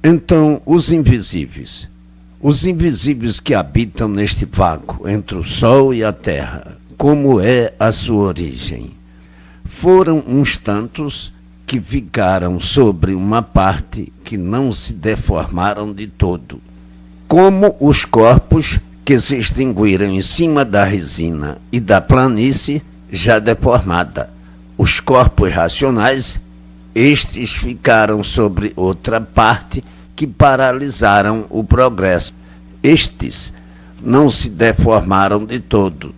Então, os invisíveis. Os invisíveis que habitam neste vácuo entre o Sol e a Terra, como é a sua origem? Foram uns tantos que ficaram sobre uma parte que não se deformaram de todo, como os corpos que se extinguiram em cima da resina e da planície já deformada. Os corpos racionais, estes ficaram sobre outra parte que paralisaram o progresso. Estes não se deformaram de todo,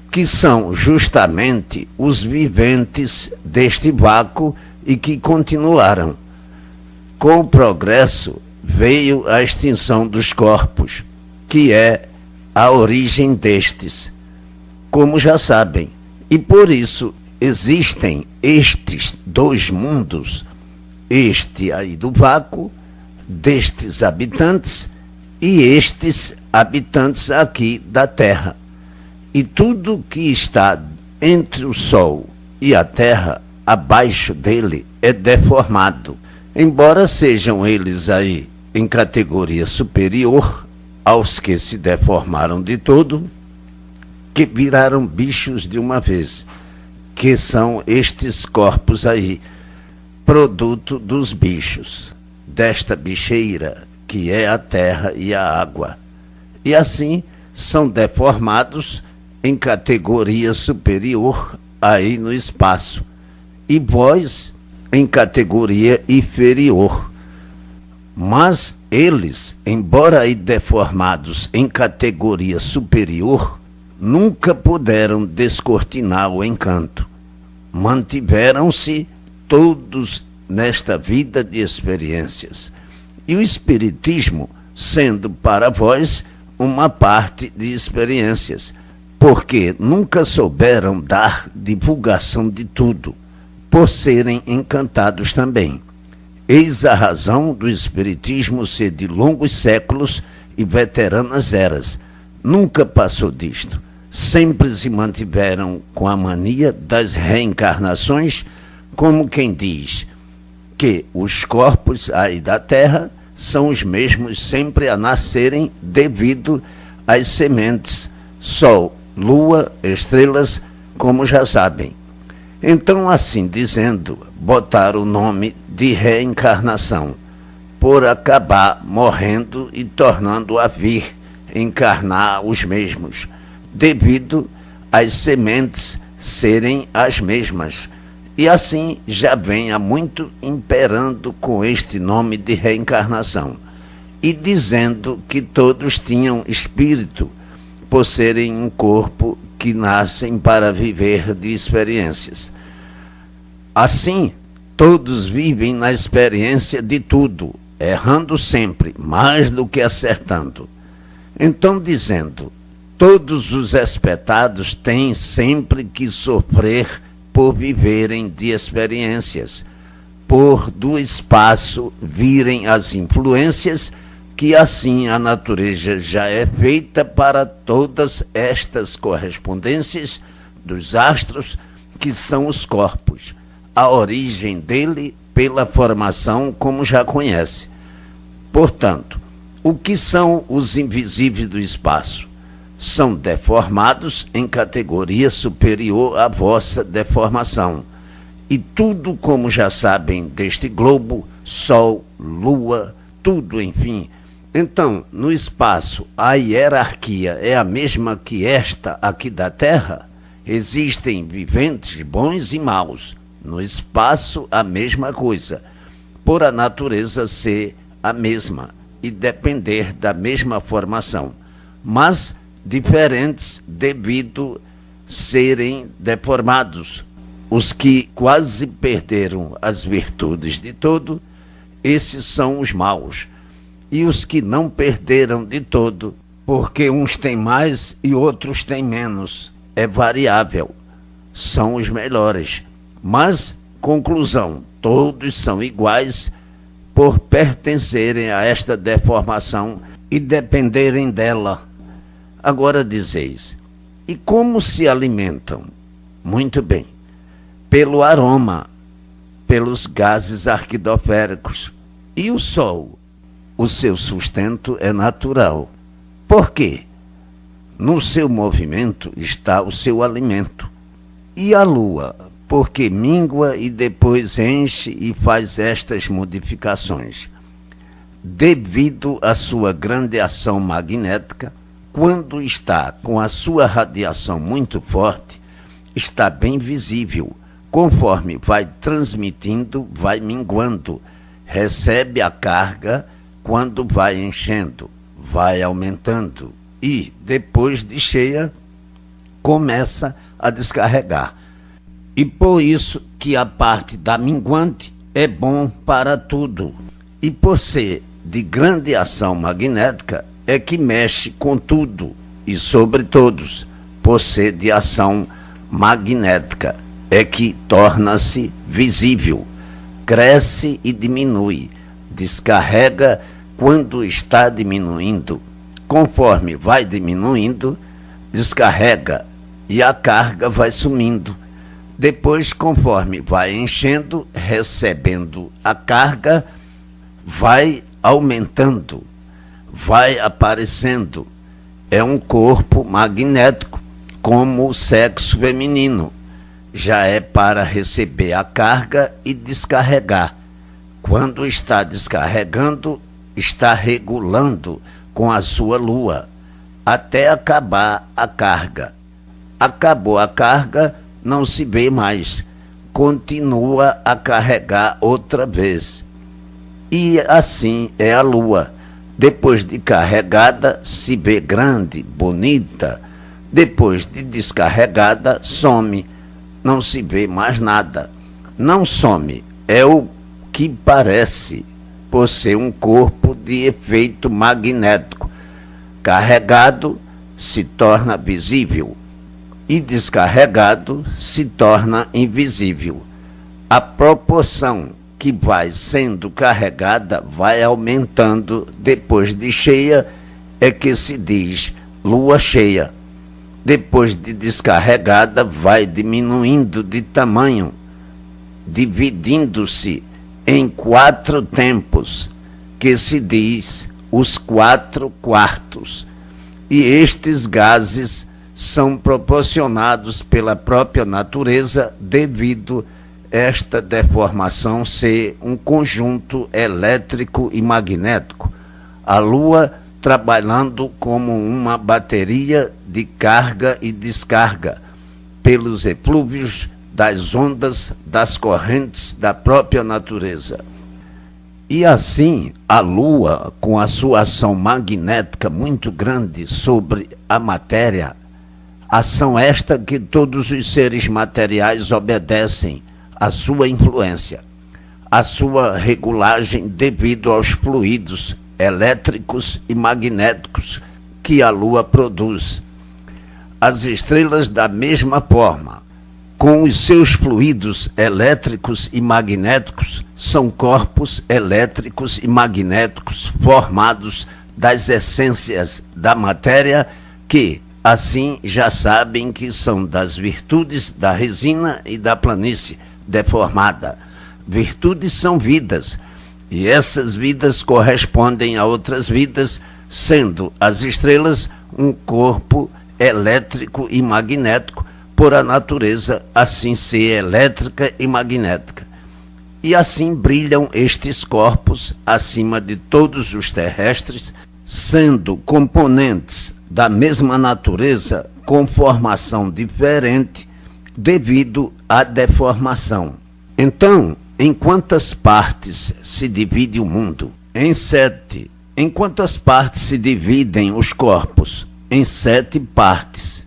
que são justamente os viventes deste vácuo e que continuaram. Com o progresso veio a extinção dos corpos, que é a origem destes, como já sabem, e por isso existem estes dois mundos, este aí do vácuo, destes habitantes, e estes habitantes aqui da Terra. E tudo que está entre o Sol e a Terra, abaixo dele, é deformado, embora sejam eles aí em categoria superior aos que se deformaram de todo, que viraram bichos de uma vez, que são estes corpos aí, produto dos bichos, desta bicheira que é a terra e a água. E assim são deformados em categoria superior aí no espaço, e vós em categoria inferior. Mas eles, embora aí deformados em categoria superior, nunca puderam descortinar o encanto. Mantiveram-se todos nesta vida de experiências. E o Espiritismo sendo para vós uma parte de experiências, porque nunca souberam dar divulgação de tudo, por serem encantados também. Eis a razão do Espiritismo ser de longos séculos e veteranas eras. Nunca passou disto. Sempre se mantiveram com a mania das reencarnações, como quem diz que os corpos aí da Terra são os mesmos sempre a nascerem devido às sementes, Sol, Lua, estrelas, como já sabem. Então, assim dizendo, botaram o nome de reencarnação, por acabar morrendo e tornando a vir encarnar os mesmos, devido às sementes serem as mesmas. E assim já vem há muito imperando com este nome de reencarnação, e dizendo que todos tinham espírito, por serem um corpo que nascem para viver de experiências. Assim, todos vivem na experiência de tudo, errando sempre, mais do que acertando. Então, dizendo, todos os espetados têm sempre que sofrer por viverem de experiências, por do espaço virem as influências, que assim a natureza já é feita para todas estas correspondências dos astros, que são os corpos, a origem dele pela formação, como já conhece. Portanto, o que são os invisíveis do espaço? São deformados em categoria superior à vossa deformação. E tudo, como já sabem, deste globo, Sol, Lua, tudo, enfim. Então, no espaço, a hierarquia é a mesma que esta aqui da Terra? Existem viventes bons e maus. No espaço, a mesma coisa, por a natureza ser a mesma e depender da mesma formação, mas diferentes devido serem deformados. Os que quase perderam as virtudes de todo, esses são os maus. E os que não perderam de todo, porque uns têm mais e outros têm menos, é variável, são os melhores. Mas, conclusão, todos são iguais por pertencerem a esta deformação e dependerem dela. Agora dizeis, e como se alimentam? Muito bem, pelo aroma, pelos gases arquidoféricos. E o Sol o seu sustento é natural. Por quê? No seu movimento está o seu alimento. E a Lua? Porque mingua e depois enche e faz estas modificações. Devido à sua grande ação magnética, quando está com a sua radiação muito forte, está bem visível. Conforme vai transmitindo, vai minguando. Recebe a carga quando vai enchendo, vai aumentando. E, depois de cheia, começa a descarregar. E por isso que a parte da minguante é bom para tudo. E por ser de grande ação magnética, é que mexe com tudo e sobre todos. Por ser de ação magnética, é que torna-se visível, cresce e diminui, descarrega quando está diminuindo. Conforme vai diminuindo, descarrega e a carga vai sumindo. Depois, conforme vai enchendo, recebendo a carga, vai aumentando, vai aparecendo. É um corpo magnético, como o sexo feminino. Já é para receber a carga e descarregar. Quando está descarregando, está regulando com a sua lua, até acabar a carga. Acabou a carga, não se vê mais, continua a carregar outra vez. E assim é a lua. Depois de carregada, se vê grande, bonita. Depois de descarregada, some. Não se vê mais nada. Não some, é o que parece, por ser um corpo de efeito magnético. Carregado, se torna visível. E descarregado se torna invisível. A proporção que vai sendo carregada vai aumentando depois de cheia, é que se diz lua cheia. Depois de descarregada vai diminuindo de tamanho, dividindo-se em 4 tempos, que se diz os 4 quartos. E estes gases são proporcionados pela própria natureza devido a esta deformação ser um conjunto elétrico e magnético. A Lua trabalhando como uma bateria de carga e descarga pelos eflúvios das ondas, das correntes da própria natureza. E assim, a Lua, com a sua ação magnética muito grande sobre a matéria, ação esta que todos os seres materiais obedecem à sua influência, à sua regulagem devido aos fluidos elétricos e magnéticos que a Lua produz. As estrelas, da mesma forma, com os seus fluidos elétricos e magnéticos, são corpos elétricos e magnéticos formados das essências da matéria que, assim, já sabem que são das virtudes da resina e da planície deformada. Virtudes são vidas, e essas vidas correspondem a outras vidas, sendo as estrelas um corpo elétrico e magnético, por a natureza assim ser elétrica e magnética. E assim brilham estes corpos acima de todos os terrestres, sendo componentes da mesma natureza com formação diferente devido à deformação. Então, em quantas partes se divide o mundo? Em 7. Em quantas partes se dividem os corpos? Em 7 partes.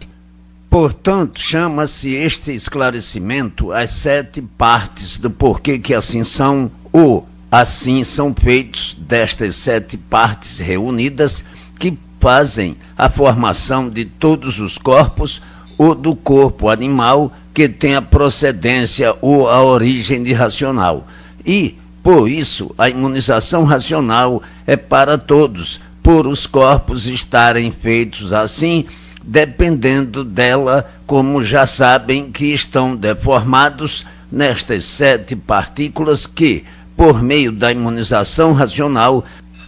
Portanto, chama-se este esclarecimento as 7 partes do porquê que assim são, ou assim são feitos destas 7 partes reunidas que fazem a formação de todos os corpos, ou do corpo animal que tem a procedência ou a origem de racional. E, por isso, a imunização racional é para todos, por os corpos estarem feitos assim, dependendo dela, como já sabem que estão deformados nestas 7 partículas que, por meio da imunização racional,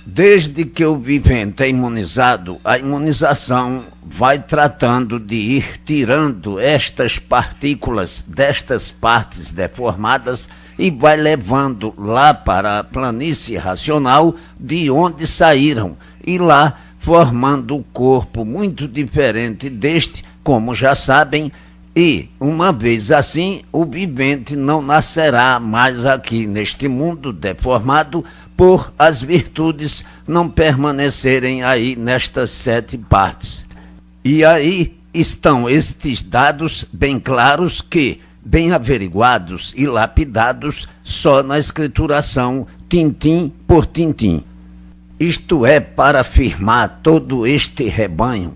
Desde que o vivente é imunizado, a imunização vai tratando de ir tirando estas partículas destas partes deformadas e vai levando lá para a planície racional de onde saíram e lá formando um corpo muito diferente deste, como já sabem, e, uma vez assim, o vivente não nascerá mais aqui neste mundo deformado por as virtudes não permanecerem aí nestas 7 partes. E aí estão estes dados bem claros que, bem averiguados e lapidados só na escrituração, tintim por tintim. Isto é, para afirmar todo este rebanho,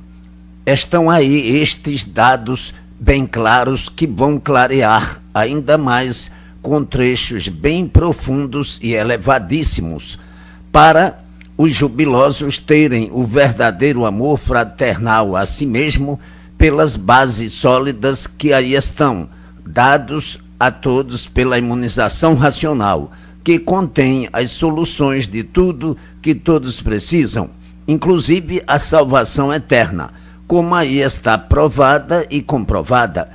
estão aí estes dados bem claros que vão clarear ainda mais com trechos bem profundos e elevadíssimos para os jubilosos terem o verdadeiro amor fraternal a si mesmo pelas bases sólidas que aí estão, dados a todos pela imunização racional, que contém as soluções de tudo que todos precisam, inclusive a salvação eterna, como aí está provada e comprovada.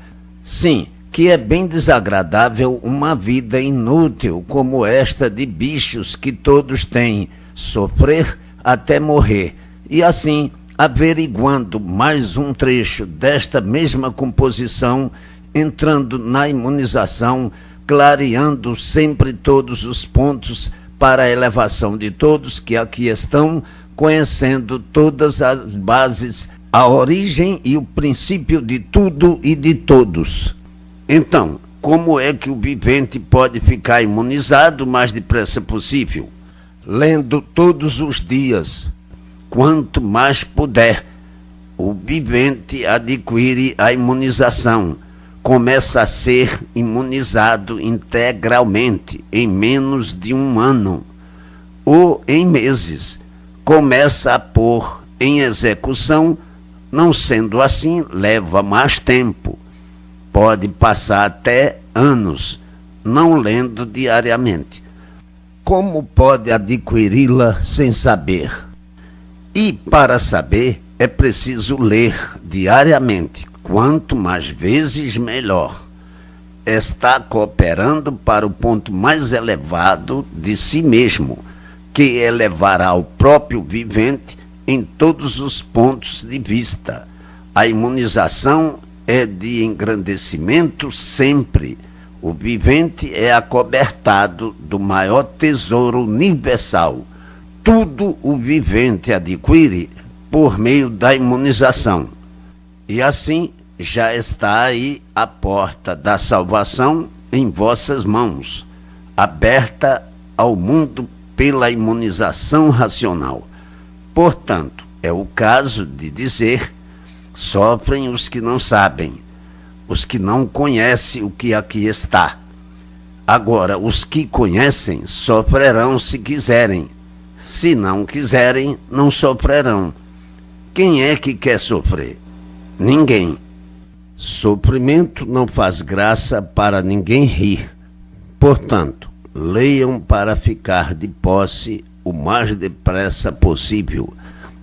Sim, que é bem desagradável uma vida inútil como esta de bichos que todos têm, sofrer até morrer. E assim, averiguando mais um trecho desta mesma composição, entrando na imunização, clareando sempre todos os pontos para a elevação de todos que aqui estão, conhecendo todas as bases, a origem e o princípio de tudo e de todos. Então, como é que o vivente pode ficar imunizado o mais depressa possível? Lendo todos os dias, quanto mais puder, o vivente adquire a imunização, começa a ser imunizado integralmente em menos de 1 ano, ou em meses, começa a pôr em execução. Não sendo assim, leva mais tempo. Pode passar até anos, não lendo diariamente. Como pode adquiri-la sem saber? E para saber, é preciso ler diariamente. Quanto mais vezes, melhor. Está cooperando para o ponto mais elevado de si mesmo, que elevará o próprio vivente em todos os pontos de vista. A imunização é de engrandecimento sempre. O vivente é acobertado do maior tesouro universal. Tudo o vivente adquire por meio da imunização. E assim já está aí a porta da salvação em vossas mãos, aberta ao mundo pela imunização racional. Portanto, é o caso de dizer, sofrem os que não sabem, os que não conhecem o que aqui está. Agora, os que conhecem sofrerão se quiserem. Se não quiserem, não sofrerão. Quem é que quer sofrer? Ninguém. Sofrimento não faz graça para ninguém rir. Portanto, leiam para ficar de posse o mais depressa possível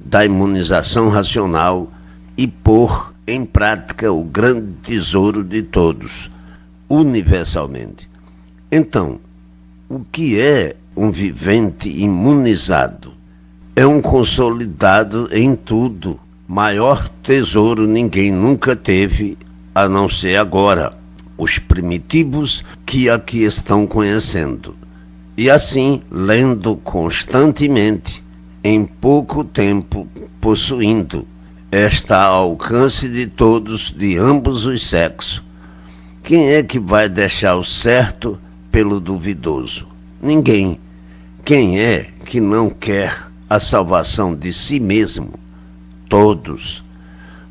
da imunização racional e pôr em prática o grande tesouro de todos, universalmente. Então, o que é um vivente imunizado? É um consolidado em tudo. Maior tesouro ninguém nunca teve, a não ser agora, os primitivos que aqui estão conhecendo. E assim, lendo constantemente, em pouco tempo, possuindo, está ao alcance de todos, de ambos os sexos. Quem é que vai deixar o certo pelo duvidoso? Ninguém. Quem é que não quer a salvação de si mesmo? Todos.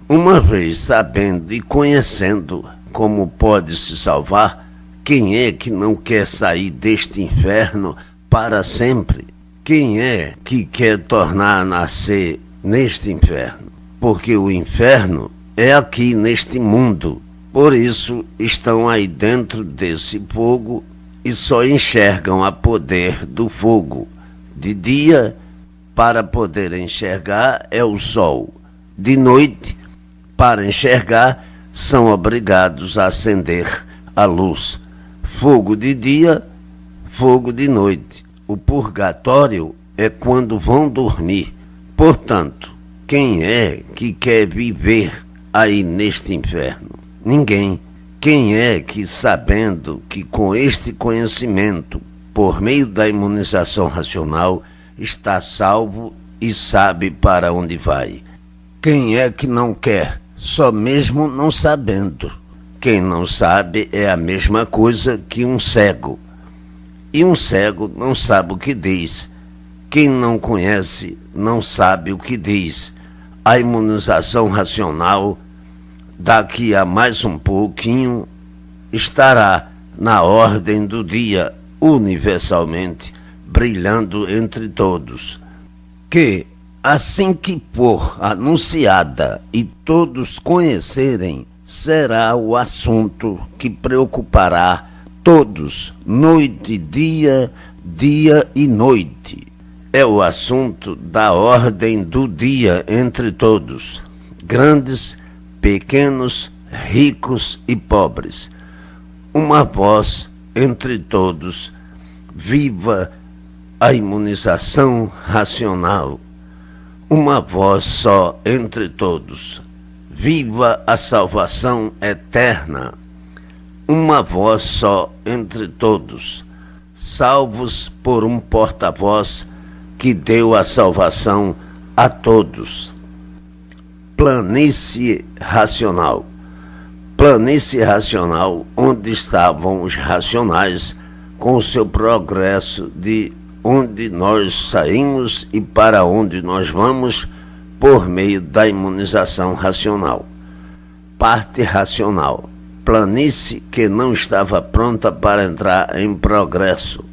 Uma vez sabendo e conhecendo como pode se salvar, quem é que não quer sair deste inferno para sempre? Quem é que quer tornar a nascer neste inferno? Porque o inferno é aqui neste mundo. Por isso estão aí dentro desse fogo e só enxergam a poder do fogo. De dia para poder enxergar, é o sol. De noite, para enxergar, são obrigados a acender a luz. Fogo de dia, fogo de noite. O purgatório é quando vão dormir. Portanto, quem é que quer viver aí neste inferno? Ninguém. Quem é que, sabendo que com este conhecimento, por meio da imunização racional, está salvo e sabe para onde vai? Quem é que não quer, só mesmo não sabendo? Quem não sabe é a mesma coisa que um cego. E um cego não sabe o que diz. Quem não conhece não sabe o que diz. A imunização racional, daqui a mais um pouquinho, estará na ordem do dia, universalmente, brilhando entre todos. Que, assim que for anunciada e todos conhecerem, será o assunto que preocupará todos, noite e dia, dia e noite. É o assunto da ordem do dia entre todos, grandes, pequenos, ricos e pobres. Uma voz entre todos, viva a imunização racional. Uma voz só entre todos, viva a salvação eterna. Uma voz só entre todos, salvos por um porta-voz que deu a salvação a todos. Planície racional. Planície racional, onde estavam os racionais com o seu progresso de onde nós saímos e para onde nós vamos por meio da imunização racional. Parte racional. Planície que não estava pronta para entrar em progresso.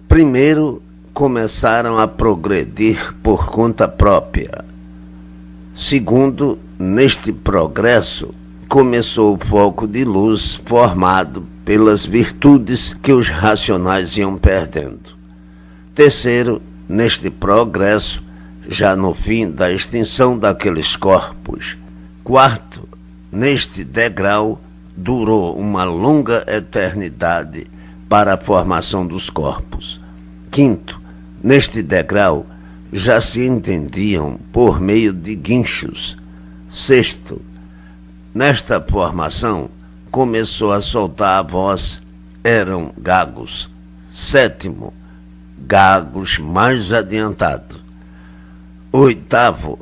Primeiro, começaram a progredir por conta própria. Segundo, neste progresso, começou o foco de luz formado pelas virtudes que os racionais iam perdendo. Terceiro, neste progresso, já no fim da extinção daqueles corpos. Quarto, neste degrau, durou uma longa eternidade para a formação dos corpos. Quinto, neste degrau, já se entendiam por meio de guinchos. Sexto, nesta formação, começou a soltar a voz, eram gagos. Sétimo, gagos mais adiantados. Oitavo,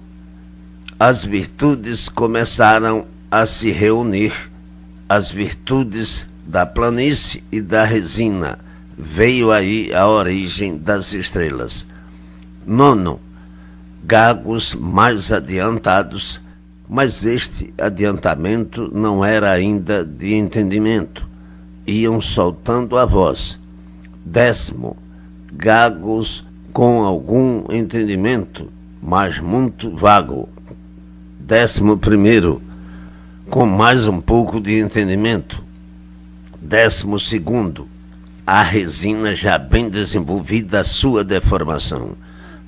as virtudes começaram a se reunir, as virtudes da planície e da resina. Veio aí a origem das estrelas. Nono, gagos mais adiantados, mas este adiantamento não era ainda de entendimento. Iam soltando a voz. Décimo, gagos com algum entendimento, mas muito vago. 11º, com mais um pouco de entendimento. 12º, a resina já bem desenvolvida a sua deformação.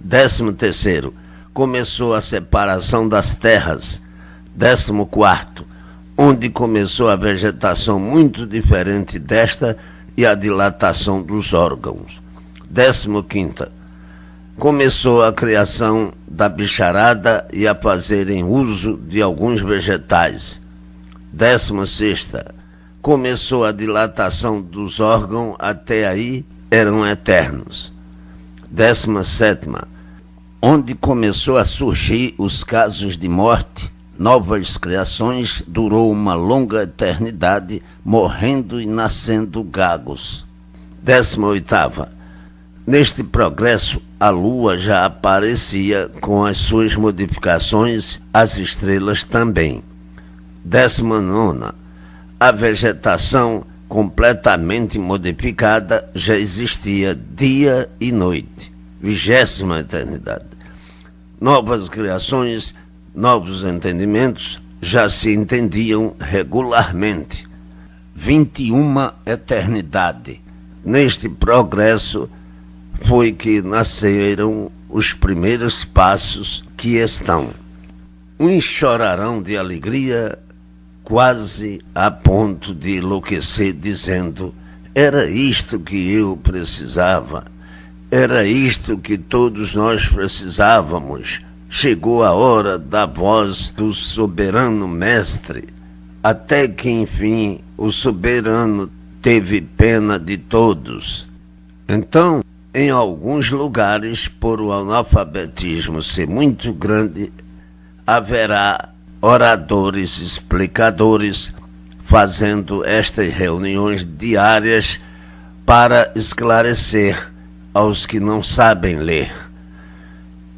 13º, começou a separação das terras. 14º, onde começou a vegetação muito diferente desta e a dilatação dos órgãos. 15º, começou a criação da bicharada e a fazerem uso de alguns vegetais. 16ª, começou a dilatação dos órgãos, até aí eram eternos. 17ª, onde começou a surgir os casos de morte, novas criações, durou uma longa eternidade, morrendo e nascendo gagos. 18ª, neste progresso, a Lua já aparecia com as suas modificações, as estrelas também. 19ª, a vegetação completamente modificada já existia dia e noite. 20ª eternidade. Novas criações, novos entendimentos já se entendiam regularmente. 21ª eternidade. Neste progresso foi que nasceram os primeiros passos que estão. Uns chorarão de alegria, quase a ponto de enlouquecer, dizendo: era isto que eu precisava, era isto que todos nós precisávamos. Chegou a hora da voz do soberano mestre, até que enfim o soberano teve pena de todos. Então, em alguns lugares, por o analfabetismo ser muito grande, haverá oradores, explicadores, fazendo estas reuniões diárias para esclarecer aos que não sabem ler.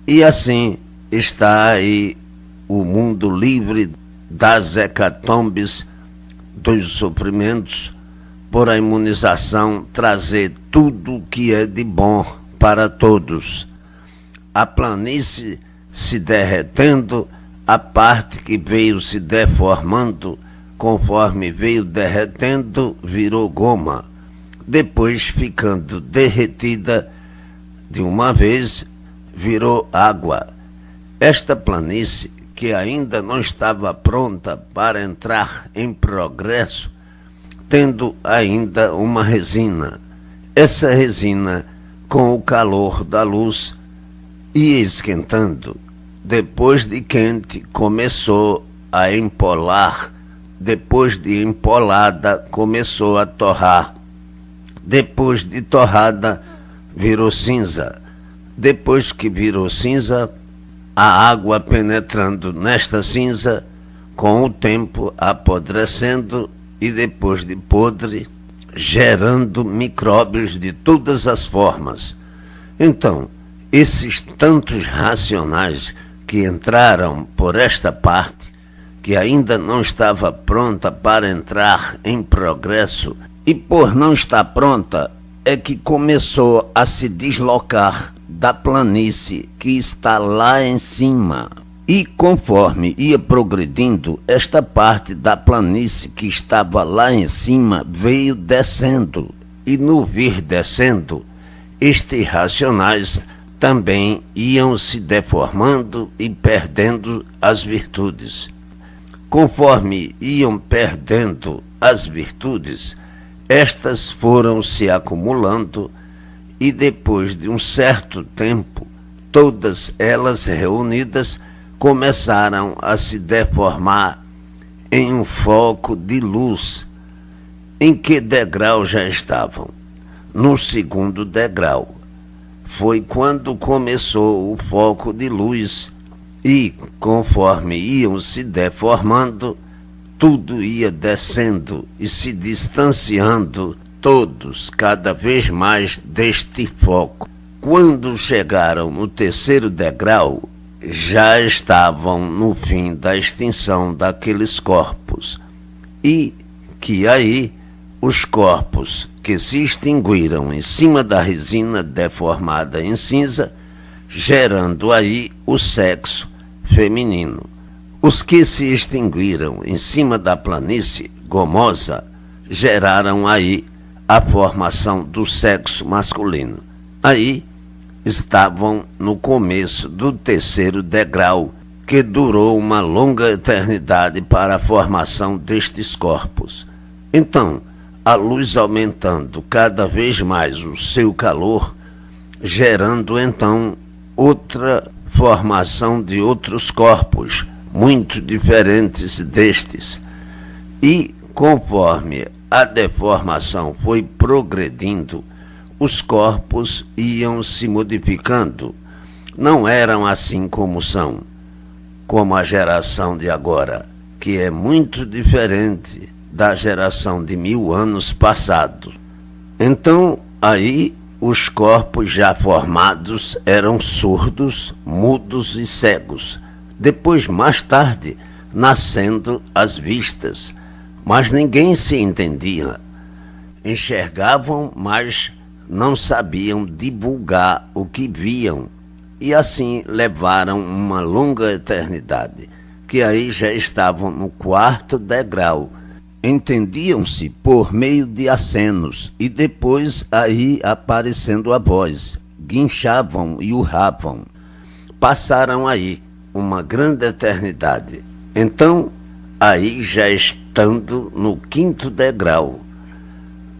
E assim está aí o mundo livre das hecatombes, dos sofrimentos, por a imunização trazer tudo o que é de bom para todos. A planície se derretendo, a parte que veio se deformando, conforme veio derretendo, virou goma, depois ficando derretida de uma vez, virou água. Esta planície, que ainda não estava pronta para entrar em progresso, tendo ainda uma resina. Essa resina, com o calor da luz, ia esquentando. Depois de quente, começou a empolar. Depois de empolada, começou a torrar. Depois de torrada, virou cinza. Depois que virou cinza, a água penetrando nesta cinza, com o tempo apodrecendo e depois de podre, gerando micróbios de todas as formas. Então, esses tantos racionais que entraram por esta parte, que ainda não estava pronta para entrar em progresso, e por não estar pronta, é que começou a se deslocar da planície que está lá em cima. E conforme ia progredindo, esta parte da planície que estava lá em cima veio descendo. E no vir descendo, estes racionais também iam se deformando e perdendo as virtudes. Conforme iam perdendo as virtudes, estas foram se acumulando e depois de um certo tempo, todas elas reunidas começaram a se deformar em um foco de luz. Em que degrau já estavam? No segundo degrau. Foi quando começou o foco de luz e, conforme iam se deformando, tudo ia descendo e se distanciando, todos cada vez mais deste foco. Quando chegaram no terceiro degrau, já estavam no fim da extinção daqueles corpos. E que aí os corpos que se extinguiram em cima da resina deformada em cinza, gerando aí o sexo feminino. Os que se extinguiram em cima da planície gomosa geraram aí a formação do sexo masculino. Aí estavam no começo do terceiro degrau, que durou uma longa eternidade para a formação destes corpos. Então, a luz aumentando cada vez mais o seu calor, gerando então outra formação de outros corpos, muito diferentes destes. E, conforme a deformação foi progredindo, os corpos iam se modificando. Não eram assim como são, como a geração de agora, que é muito diferente da geração de 1000 anos passados. Então, aí, os corpos já formados eram surdos, mudos e cegos. Depois, mais tarde, nascendo as vistas, mas ninguém se entendia. Enxergavam, mas não sabiam divulgar o que viam, e assim levaram uma longa eternidade, que aí já estavam no quarto degrau. Entendiam-se por meio de acenos, e depois aí aparecendo a voz, guinchavam e urravam. Passaram aí uma grande eternidade. Então, aí já estando no 5º degrau.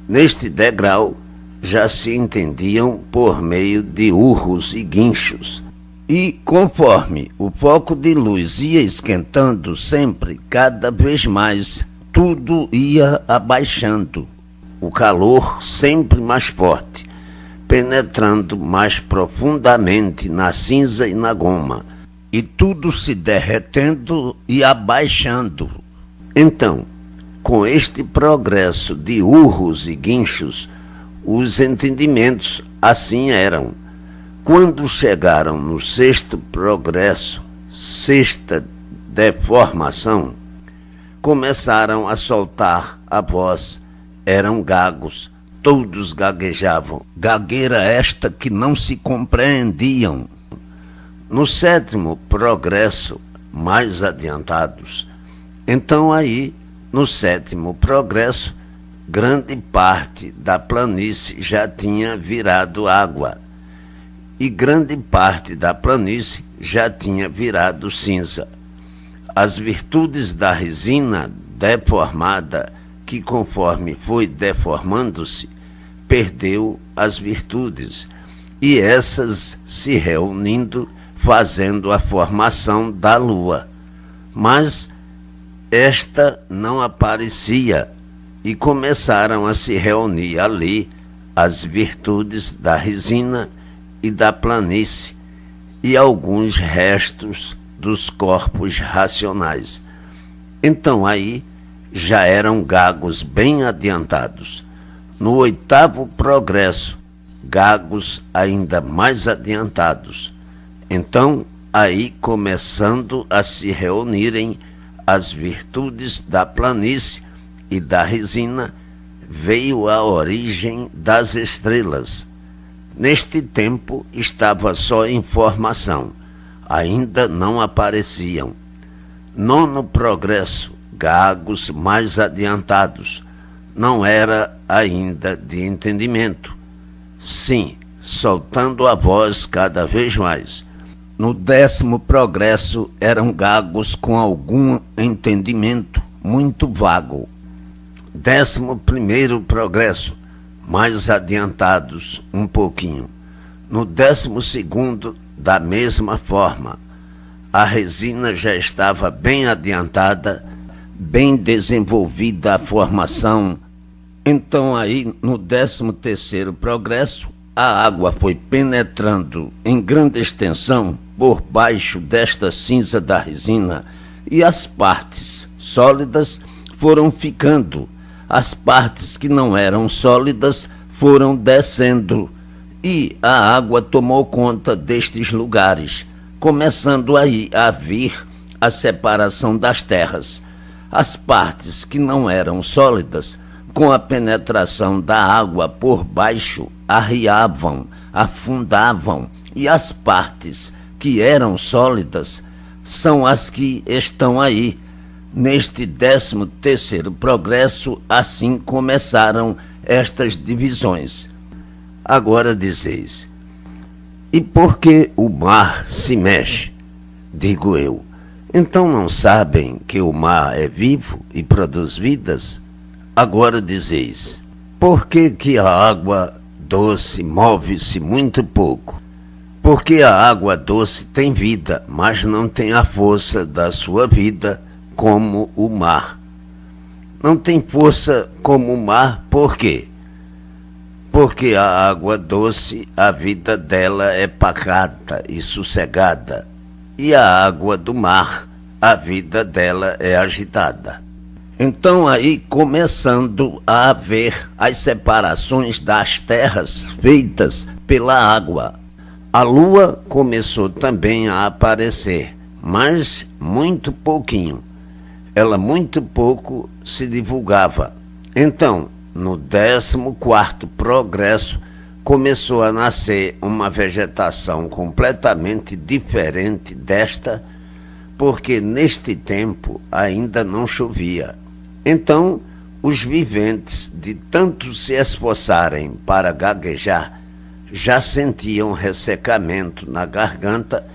Neste degrau já se entendiam por meio de urros e guinchos. E conforme o foco de luz ia esquentando sempre, cada vez mais, tudo ia abaixando. O calor sempre mais forte, penetrando mais profundamente na cinza e na goma, e tudo se derretendo e abaixando. Então, com este progresso de urros e guinchos, os entendimentos assim eram. Quando chegaram no 6º progresso, 6ª deformação, começaram a soltar a voz. Eram gagos, todos gaguejavam, gagueira esta que não se compreendiam. No 7º progresso, mais adiantados, então aí, no 7º progresso, grande parte da planície já tinha virado água, e grande parte da planície já tinha virado cinza. As virtudes da resina deformada, que conforme foi deformando-se, perdeu as virtudes, e essas se reunindo, fazendo a formação da lua. Mas esta não aparecia, e começaram a se reunir ali as virtudes da resina e da planície, e alguns restos dos corpos racionais. Então aí já eram gagos bem adiantados. No 8º progresso, gagos ainda mais adiantados. Então aí começando a se reunirem as virtudes da planície e da resina, veio a origem das estrelas. Neste tempo estava só em formação, ainda não apareciam. 9º progresso, gagos mais adiantados, não era ainda de entendimento. Sim, soltando a voz cada vez mais. No 10º progresso eram gagos com algum entendimento muito vago. 11º progresso, mais adiantados um pouquinho. No 12º, da mesma forma, a resina já estava bem adiantada, bem desenvolvida a formação. Então aí, no 13º progresso, a água foi penetrando em grande extensão por baixo desta cinza da resina, e as partes sólidas foram ficando. As partes que não eram sólidas foram descendo, e a água tomou conta destes lugares, começando aí a vir a separação das terras. As partes que não eram sólidas, com a penetração da água por baixo, arriavam, afundavam, e as partes que eram sólidas são as que estão aí. Neste 13º progresso, assim começaram estas divisões. Agora dizeis: e por que o mar se mexe? Digo eu: então não sabem que o mar é vivo e produz vidas? Agora dizeis: por que a água doce move-se muito pouco? Porque a água doce tem vida, mas não tem a força da sua vida como o mar. Não tem força como o mar, por quê? Porque a água doce, a vida dela é pacata e sossegada, e a água do mar, a vida dela é agitada. Então aí começando a haver as separações das terras feitas pela água. A lua começou também a aparecer, mas muito pouquinho. Ela muito pouco se divulgava. Então, no 14º progresso, começou a nascer uma vegetação completamente diferente desta, porque neste tempo ainda não chovia. Então, os viventes, de tanto se esforçarem para gaguejar, já sentiam ressecamento na garganta,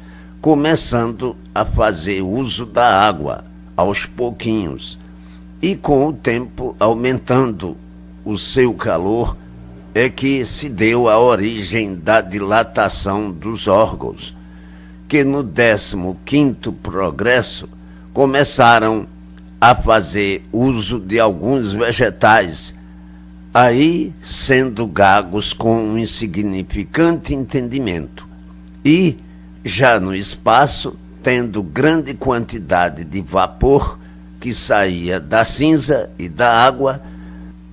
começando a fazer uso da água aos pouquinhos, e com o tempo aumentando o seu calor, é que se deu a origem da dilatação dos órgãos, que no 15º progresso começaram a fazer uso de alguns vegetais, aí sendo gagos com um insignificante entendimento, e, já no espaço, tendo grande quantidade de vapor que saía da cinza e da água,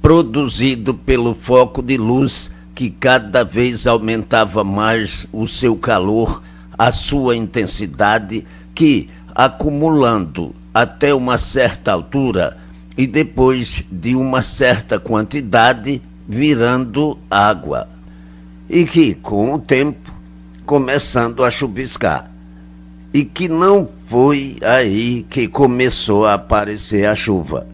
produzido pelo foco de luz que cada vez aumentava mais o seu calor, a sua intensidade, que, acumulando até uma certa altura e depois de uma certa quantidade, virando água, e que, com o tempo, começando a chuviscar, e que não foi aí que começou a aparecer a chuva.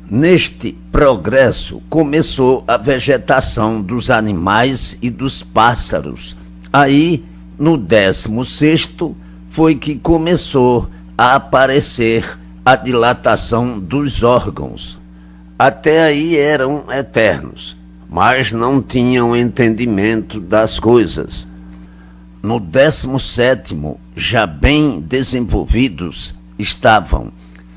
Neste progresso começou a vegetação dos animais e dos pássaros. Aí, no 16º, foi que começou a aparecer a dilatação dos órgãos. Até aí eram eternos, mas não tinham entendimento das coisas. No 17º, já bem desenvolvidos estavam,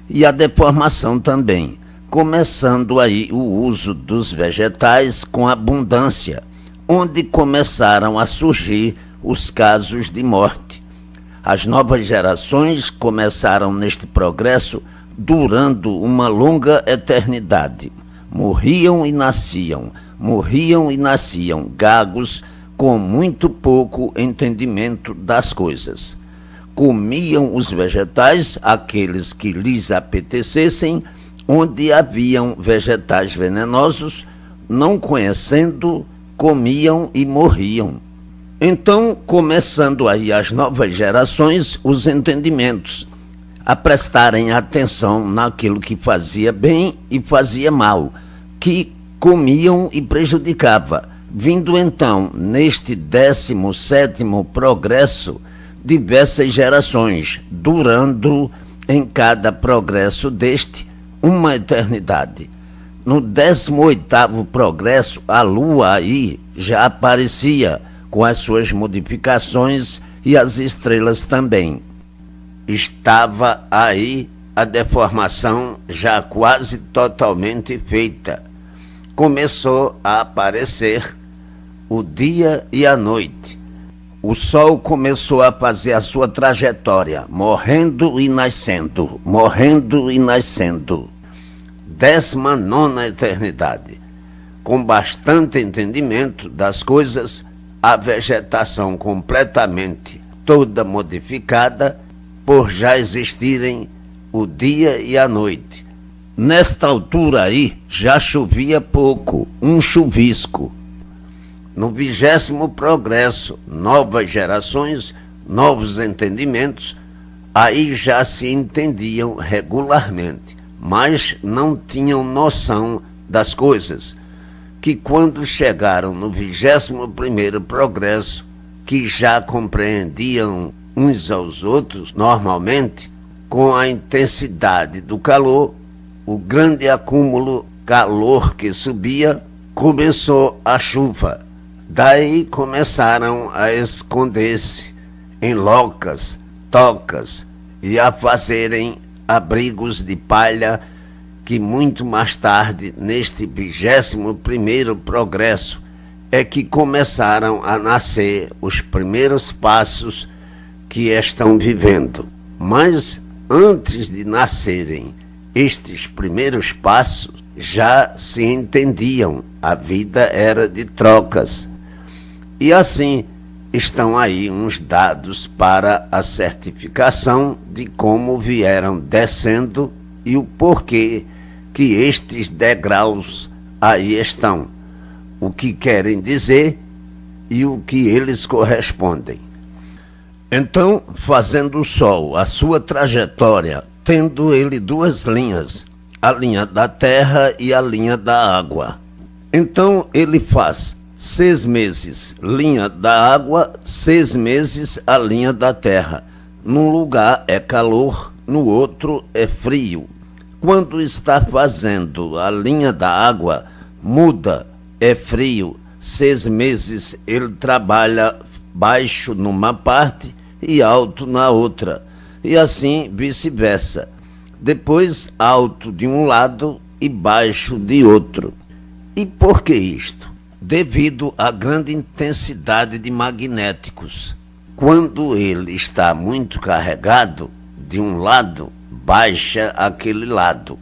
e a deformação também, começando aí o uso dos vegetais com abundância, onde começaram a surgir os casos de morte. As novas gerações começaram neste progresso durando uma longa eternidade. Morriam e nasciam, gagos com muito pouco entendimento das coisas. Comiam os vegetais, aqueles que lhes apetecessem, onde haviam vegetais venenosos, não conhecendo, comiam e morriam. Então, começando aí as novas gerações, os entendimentos, a prestarem atenção naquilo que fazia bem e fazia mal, que comiam e prejudicava, vindo então, neste 17º progresso, diversas gerações, durando em cada progresso deste uma eternidade. No 18º progresso, a Lua aí já aparecia com as suas modificações e as estrelas também. Estava aí a deformação já quase totalmente feita. Começou a aparecer o dia e a noite. O Sol começou a fazer a sua trajetória, morrendo e nascendo, morrendo e nascendo. 19ª eternidade. Com bastante entendimento das coisas, a vegetação completamente toda modificada, por já existirem o dia e a noite. Nesta altura aí, já chovia pouco, um chuvisco. No 20º progresso, novas gerações, novos entendimentos, aí já se entendiam regularmente, mas não tinham noção das coisas, que quando chegaram no 21º progresso, que já compreendiam uns aos outros normalmente, com a intensidade do calor, o grande acúmulo calor que subia, começou a chuva. Daí começaram a esconder-se em locas, tocas e a fazerem abrigos de palha, que muito mais tarde, neste 21º progresso, é que começaram a nascer os primeiros passos que estão vivendo. Mas antes de nascerem estes primeiros passos, já se entendiam, a vida era de trocas. E assim estão aí uns dados para a certificação de como vieram descendo e o porquê que estes degraus aí estão, o que querem dizer e o que eles correspondem. Então, fazendo o Sol a sua trajetória, tendo ele duas linhas, a linha da terra e a linha da água. Então ele faz 6 meses linha da água, 6 meses a linha da terra. Num lugar é calor, no outro é frio. Quando está fazendo a linha da água, muda, é frio. 6 meses ele trabalha baixo numa parte e alto na outra, e assim vice-versa. Depois alto de um lado e baixo de outro. E por que isto? Devido à grande intensidade de magnéticos. Quando ele está muito carregado de um lado, baixa aquele lado.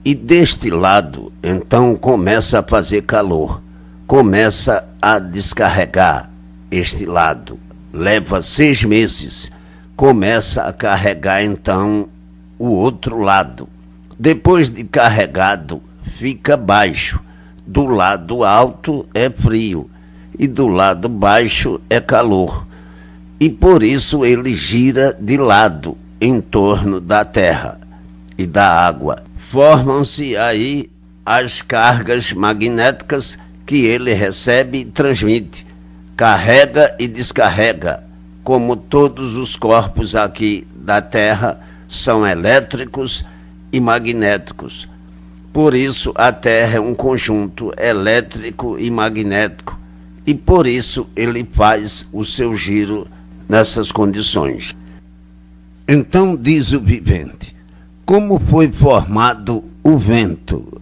E deste lado, então, começa a fazer calor. Começa a descarregar este lado. Leva 6 meses. Começa a carregar, então, o outro lado. Depois de carregado, fica baixo. Do lado alto é frio e do lado baixo é calor. E por isso ele gira de lado em torno da terra e da água. Formam-se aí as cargas magnéticas que ele recebe e transmite, carrega e descarrega, como todos os corpos aqui da Terra são elétricos e magnéticos. Por isso a Terra é um conjunto elétrico e magnético, e por isso ele faz o seu giro nessas condições. Então diz o vivente, como foi formado o vento?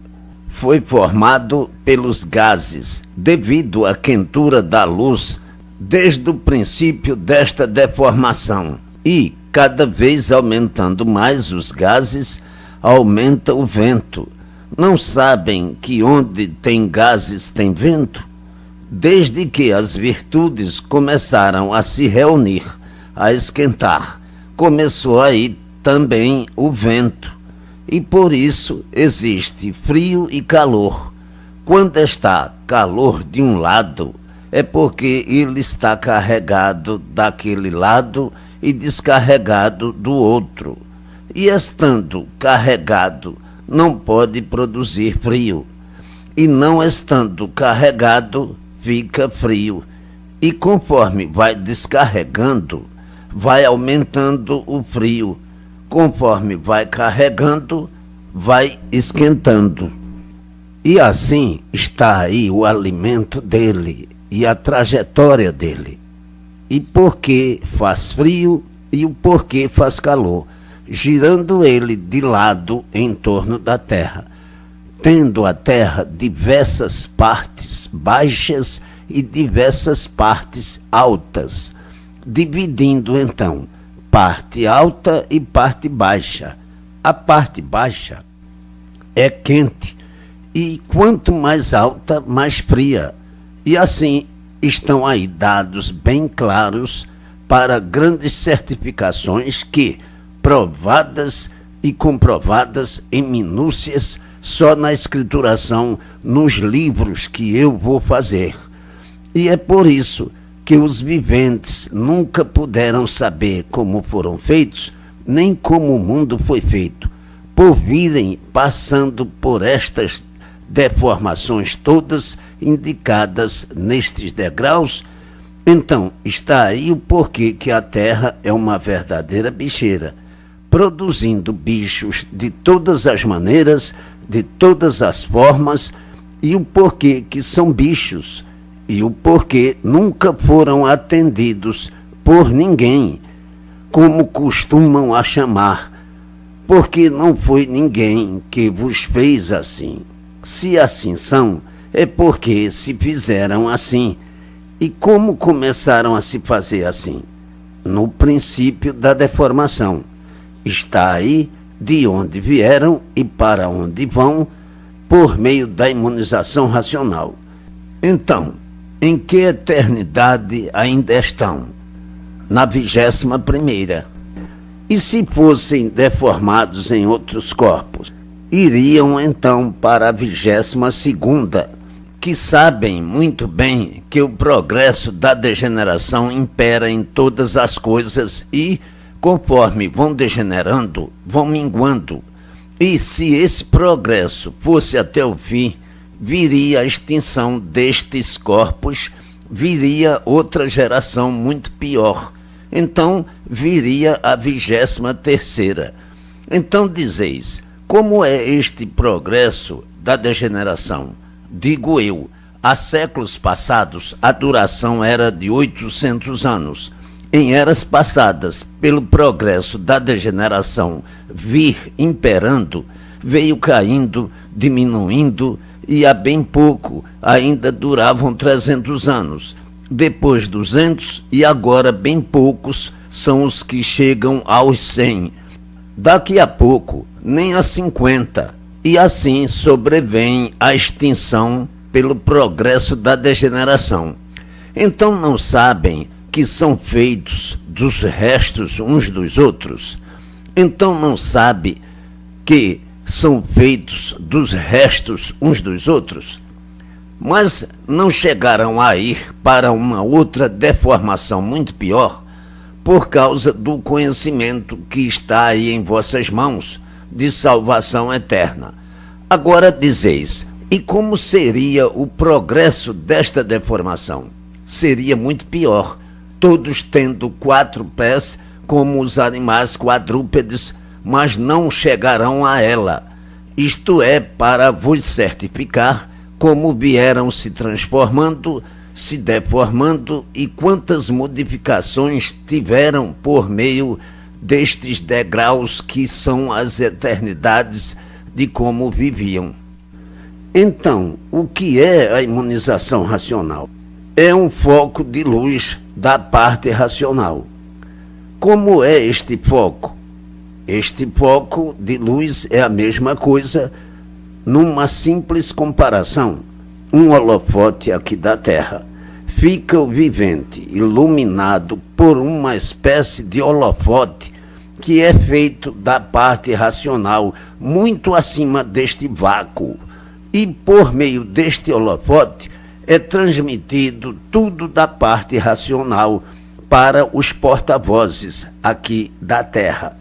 Foi formado pelos gases, devido à quentura da luz, desde o princípio desta deformação. E, cada vez aumentando mais os gases, aumenta o vento. Não sabem que onde tem gases tem vento? Desde que as virtudes começaram a se reunir, a esquentar, começou aí também o vento. E por isso existe frio e calor. Quando está calor de um lado, é porque ele está carregado daquele lado e descarregado do outro. E estando carregado, não pode produzir frio. E não estando carregado, fica frio. E conforme vai descarregando, vai aumentando o frio. Conforme vai carregando, vai esquentando. E assim está aí o alimento dele e a trajetória dele. E por que faz frio e o porquê faz calor, girando ele de lado em torno da Terra, tendo a Terra diversas partes baixas e diversas partes altas, dividindo então parte alta e parte baixa. A parte baixa é quente e quanto mais alta, mais fria. E assim estão aí dados bem claros para grandes certificações que, provadas e comprovadas em minúcias, só na escrituração, nos livros que eu vou fazer. E é por isso que os viventes nunca puderam saber como foram feitos, nem como o mundo foi feito, por virem passando por estas deformações todas indicadas nestes degraus. Então está aí o porquê que a Terra é uma verdadeira bicheira, produzindo bichos de todas as maneiras, de todas as formas, e o porquê que são bichos, e o porquê nunca foram atendidos por ninguém, como costumam a chamar, porque não foi ninguém que vos fez assim. Se assim são, é porque se fizeram assim. E como começaram a se fazer assim? No princípio da deformação. Está aí de onde vieram e para onde vão, por meio da imunização racional. Então, em que eternidade ainda estão? Na 21ª. E se fossem deformados em outros corpos, iriam então para a 22ª, que sabem muito bem que o progresso da degeneração impera em todas as coisas e, conforme vão degenerando, vão minguando. E se esse progresso fosse até o fim, viria a extinção destes corpos, viria outra geração muito pior. Então viria a 23ª. Então dizeis, como é este progresso da degeneração? Digo eu, há séculos passados a duração era de 800 anos. Em eras passadas, pelo progresso da degeneração vir imperando, veio caindo, diminuindo, e há bem pouco ainda duravam 300 anos. Depois 200 e agora bem poucos são os que chegam aos 100. Daqui a pouco, nem a 50. E assim sobrevém a extinção pelo progresso da degeneração. Então não sabem que são feitos dos restos uns dos outros? Então não sabe que são feitos dos restos uns dos outros? Mas não chegarão a ir para uma outra deformação muito pior por causa do conhecimento que está aí em vossas mãos de salvação eterna. Agora dizeis, e como seria o progresso desta deformação? Seria muito pior, todos tendo 4 pés como os animais quadrúpedes, mas não chegarão a ela. Isto é para vos certificar como vieram se transformando, se deformando e quantas modificações tiveram por meio destes degraus que são as eternidades de como viviam. Então, o que é a imunização racional? É um foco de luz da parte racional. Como é este foco? Este foco de luz é a mesma coisa numa simples comparação. Um holofote aqui da Terra. Fica o vivente iluminado por uma espécie de holofote que é feito da parte racional, muito acima deste vácuo. E por meio deste holofote é transmitido tudo da parte racional para os porta-vozes aqui da Terra.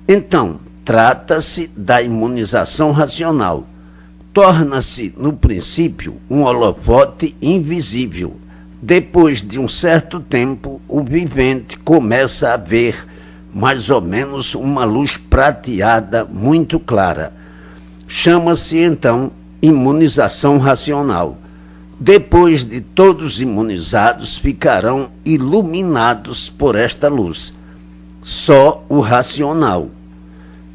Então, trata-se da imunização racional. Torna-se, no princípio, um holofote invisível. Depois de um certo tempo, o vivente começa a ver mais ou menos uma luz prateada muito clara. Chama-se, então, imunização racional. Depois de todos imunizados, ficarão iluminados por esta luz. Só o racional.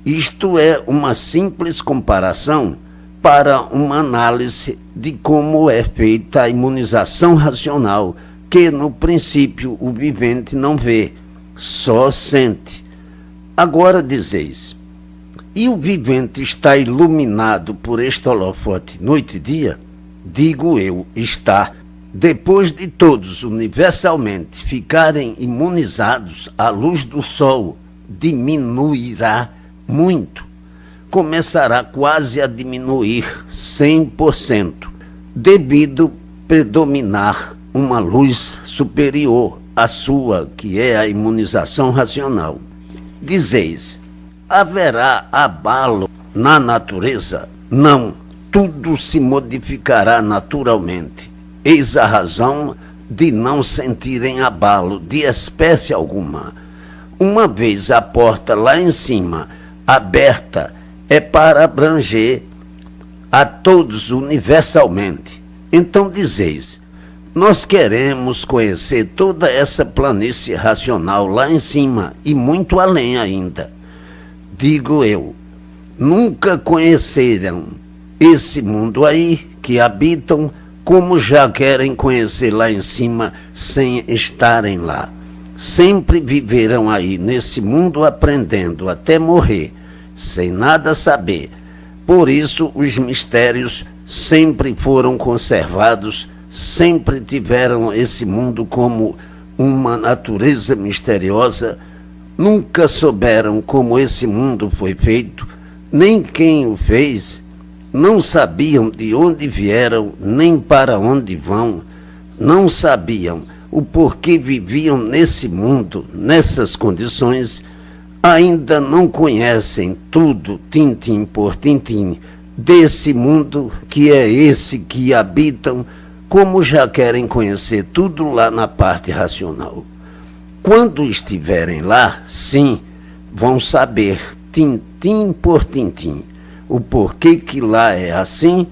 Isto é uma simples comparação para uma análise de como é feita a imunização racional, que no princípio o vivente não vê, só sente. Agora dizeis, e o vivente está iluminado por este holofote noite e dia? Digo eu, está. Depois de todos universalmente ficarem imunizados, a luz do sol diminuirá muito. Começará quase a diminuir 100%, devido predominar uma luz superior à sua, que é a imunização racional. Dizeis, haverá abalo na natureza? Não, tudo se modificará naturalmente. Eis a razão de não sentirem abalo de espécie alguma. Uma vez a porta lá em cima aberta, é para abranger a todos universalmente. Então dizeis, nós queremos conhecer toda essa planície racional lá em cima e muito além ainda. Digo eu, nunca conheceram esse mundo aí que habitam, como já querem conhecer lá em cima sem estarem lá. Sempre viverão aí nesse mundo aprendendo até morrer, sem nada saber. Por isso os mistérios sempre foram conservados, sempre tiveram esse mundo como uma natureza misteriosa, nunca souberam como esse mundo foi feito, nem quem o fez, não sabiam de onde vieram, nem para onde vão, não sabiam o porquê viviam nesse mundo, nessas condições, ainda não conhecem tudo, tintim por tintim, desse mundo que é esse que habitam, como já querem conhecer tudo lá na parte racional. Quando estiverem lá, sim, vão saber, tintim por tintim, o porquê que lá é assim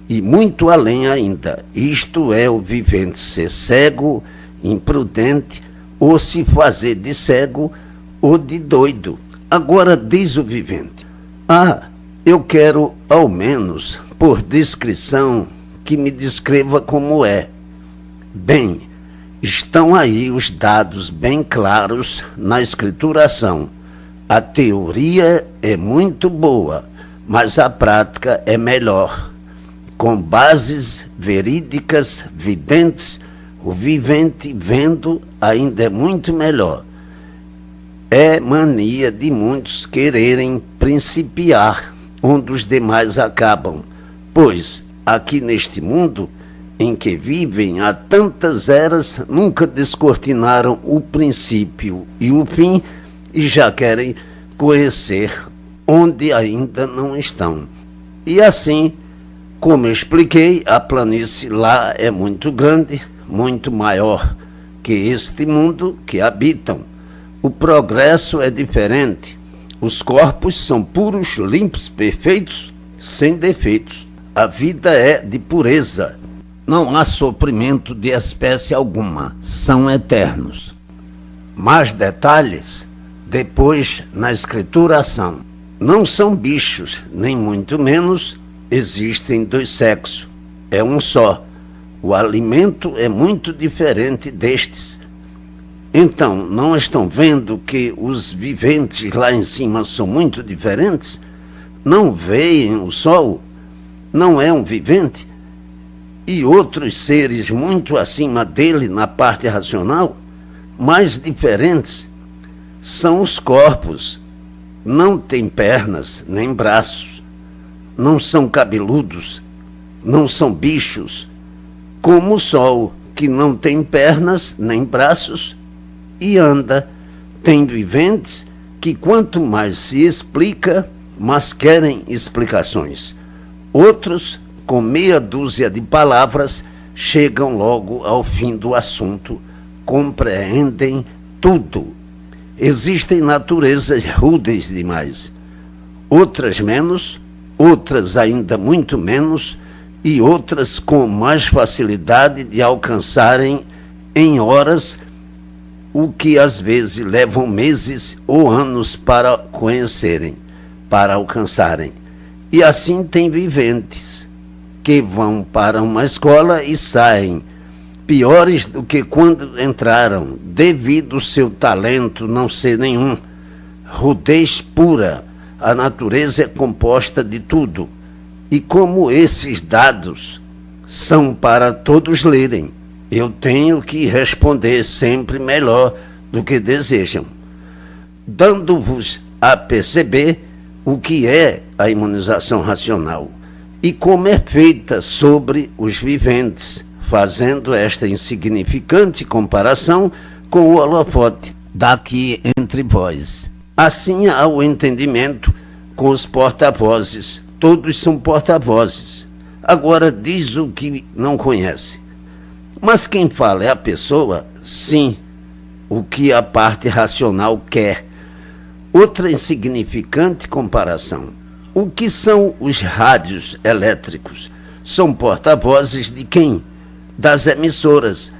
e muito além ainda. Isto é o vivente ser cego, imprudente, ou se fazer de cego ou de doido. Agora diz o vivente: eu quero, ao menos, por descrição, que me descreva como é. Bem, estão aí os dados bem claros na escrituração. A teoria é muito boa, mas a prática é melhor. Com bases verídicas, videntes, o vivente vendo ainda é muito melhor. É mania de muitos quererem principiar onde os demais acabam, pois aqui neste mundo em que vivem há tantas eras, nunca descortinaram o princípio e o fim e já querem conhecer onde ainda não estão. E assim, como eu expliquei, a planície lá é muito grande, muito maior que este mundo que habitam. O progresso é diferente. Os corpos são puros, limpos, perfeitos, sem defeitos. A vida é de pureza. Não há sofrimento de espécie alguma. São eternos. Mais detalhes depois na escrituração. Não são bichos, nem muito menos existem dois sexos. É um só. O alimento é muito diferente destes. Então, não estão vendo que os viventes lá em cima são muito diferentes? Não veem o sol? Não é um vivente? E outros seres muito acima dele na parte racional, mais diferentes, são os corpos. Não têm pernas nem braços, não são cabeludos, não são bichos, como o sol, que não tem pernas nem braços e anda. Tem viventes que quanto mais se explica, mas querem explicações. Outros, com meia dúzia de palavras, chegam logo ao fim do assunto, compreendem tudo. Existem naturezas rudes demais, outras menos, outras ainda muito menos, e outras com mais facilidade de alcançarem em horas o que às vezes levam meses ou anos para conhecerem, para alcançarem. E assim tem viventes que vão para uma escola e saem piores do que quando entraram, devido ao seu talento não ser nenhum. Rudez pura, a natureza é composta de tudo. E como esses dados são para todos lerem, eu tenho que responder sempre melhor do que desejam, dando-vos a perceber o que é a imunização racional e como é feita sobre os viventes, fazendo esta insignificante comparação com o holofote daqui entre vós. Assim há o entendimento com os porta-vozes. Todos são porta-vozes. Agora diz o que não conhece. Mas quem fala é a pessoa, sim, o que a parte racional quer. Outra insignificante comparação. O que são os rádios elétricos? São porta-vozes de quem? Das emissoras.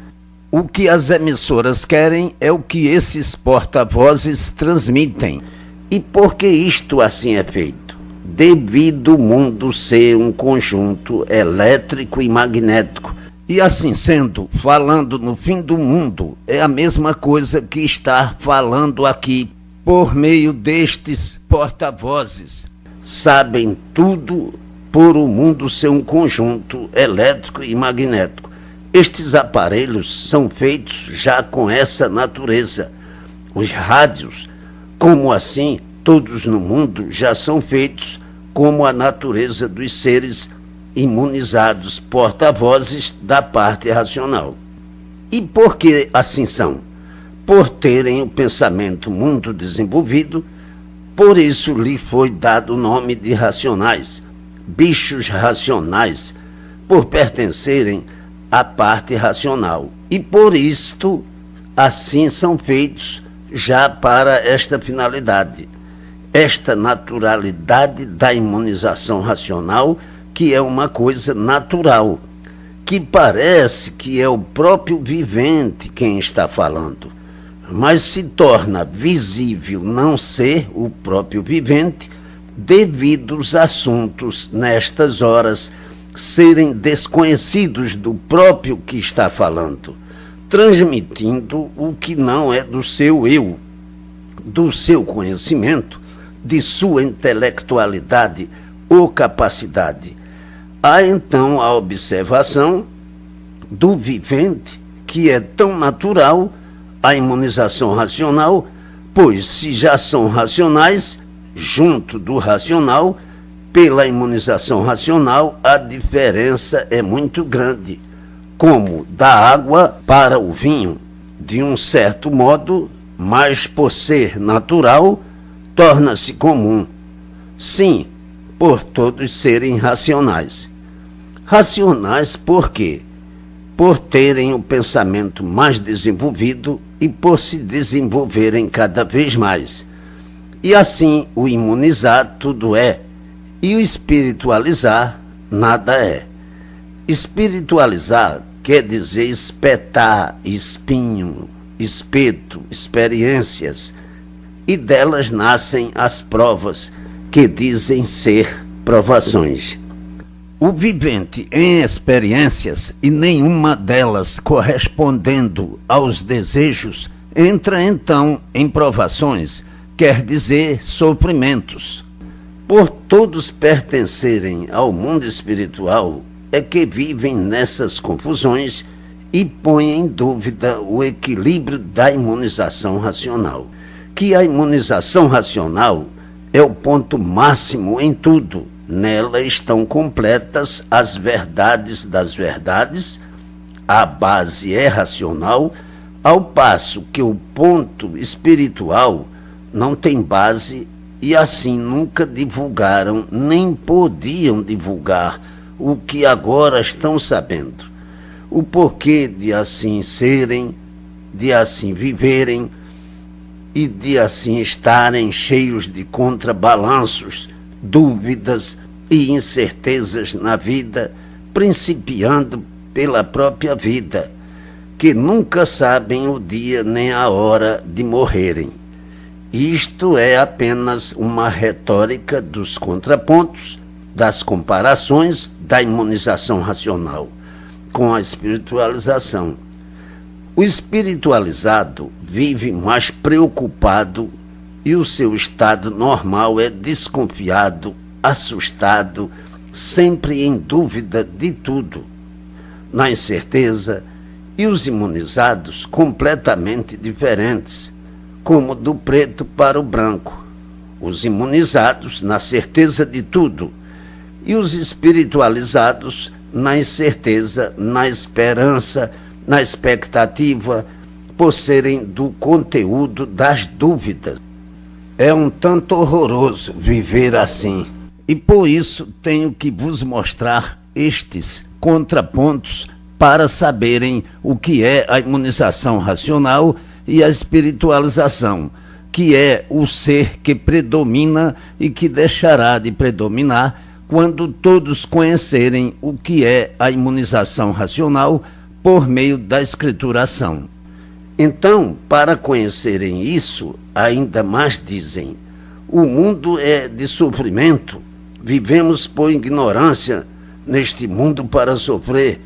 O que as emissoras querem é o que esses porta-vozes transmitem. E por que isto assim é feito? Devido o mundo ser um conjunto elétrico e magnético. E assim sendo, falando no fim do mundo, é a mesma coisa que estar falando aqui por meio destes porta-vozes. Sabem tudo por o mundo ser um conjunto elétrico e magnético. Estes aparelhos são feitos já com essa natureza. Os rádios, como assim, todos no mundo já são feitos como a natureza dos seres imunizados, porta-vozes da parte racional. E por que assim são? Por terem o pensamento muito desenvolvido, por isso lhe foi dado o nome de racionais, bichos racionais, por pertencerem à parte racional. E por isto, assim são feitos já para esta finalidade. Esta naturalidade da imunização racional, que é uma coisa natural, que parece que é o próprio vivente quem está falando, mas se torna visível não ser o próprio vivente devido aos assuntos nestas horas serem desconhecidos do próprio que está falando, transmitindo o que não é do seu eu, do seu conhecimento, de sua intelectualidade ou capacidade. Há então a observação do vivente, que é tão natural, a imunização racional, pois se já são racionais, junto do racional, pela imunização racional, a diferença é muito grande, como da água para o vinho, de um certo modo, mas por ser natural, torna-se comum. Sim, por todos serem racionais. Racionais por quê? Por terem o pensamento mais desenvolvido e por se desenvolverem cada vez mais. E assim o imunizar tudo é, e o espiritualizar nada é. Espiritualizar quer dizer espetar, espinho, espeto, experiências, e delas nascem as provas, que dizem ser provações. O vivente em experiências, e nenhuma delas correspondendo aos desejos, entra então em provações, quer dizer sofrimentos. Por todos pertencerem ao mundo espiritual, é que vivem nessas confusões e põem em dúvida o equilíbrio da imunização racional. Que a imunização racional é o ponto máximo em tudo. Nela estão completas as verdades das verdades, a base é racional, ao passo que o ponto espiritual não tem base e assim nunca divulgaram, nem podiam divulgar o que agora estão sabendo. O porquê de assim serem, de assim viverem e de assim estarem cheios de contrabalanços, dúvidas e incertezas na vida, principiando pela própria vida, que nunca sabem o dia nem a hora de morrerem. Isto é apenas uma retórica dos contrapontos, das comparações da imunização racional com a espiritualização. O espiritualizado vive mais preocupado e o seu estado normal é desconfiado, assustado, sempre em dúvida de tudo, na incerteza, e os imunizados completamente diferentes, como do preto para o branco. Os imunizados na certeza de tudo e os espiritualizados na incerteza, na esperança, na expectativa, por serem do conteúdo das dúvidas. É um tanto horroroso viver assim. E por isso tenho que vos mostrar estes contrapontos para saberem o que é a imunização racional e a espiritualização, que é o ser que predomina e que deixará de predominar quando todos conhecerem o que é a imunização racional por meio da escrituração. Então, para conhecerem isso, ainda mais dizem: o mundo é de sofrimento, vivemos por ignorância neste mundo para sofrer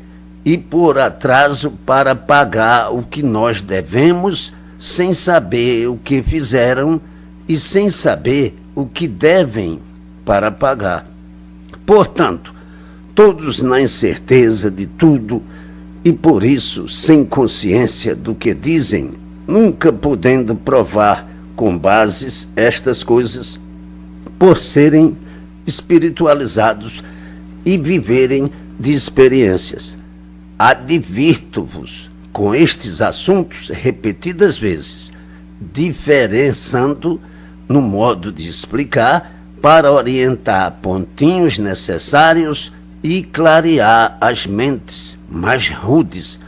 e por atraso para pagar o que nós devemos, sem saber o que fizeram e sem saber o que devem para pagar. Portanto, todos na incerteza de tudo e por isso sem consciência do que dizem, nunca podendo provar com bases estas coisas, por serem espiritualizados e viverem de experiências. Advirto-vos com estes assuntos repetidas vezes, diferenciando no modo de explicar para orientar pontinhos necessários e clarear as mentes mais rudes.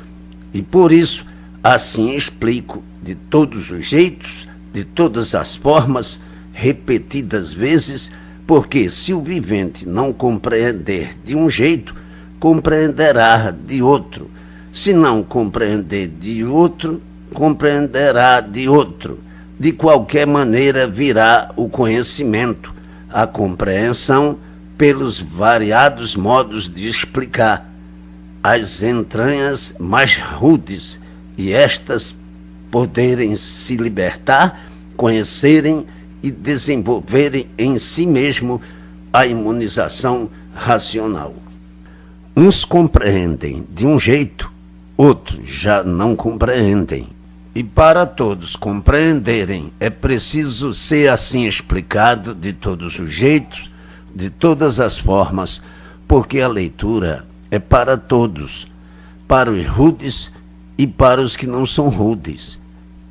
E por isso, assim explico de todos os jeitos, de todas as formas, repetidas vezes, porque se o vivente não compreender de um jeito, compreenderá de outro. Se não compreender de outro, compreenderá de outro. De qualquer maneira virá o conhecimento, a compreensão pelos variados modos de explicar as entranhas mais rudes e estas poderem se libertar, conhecerem e desenvolverem em si mesmo a imunização racional. Uns compreendem de um jeito, outros já não compreendem. E para todos compreenderem, é preciso ser assim explicado de todos os jeitos, de todas as formas, porque a leitura é para todos, para os rudes e para os que não são rudes.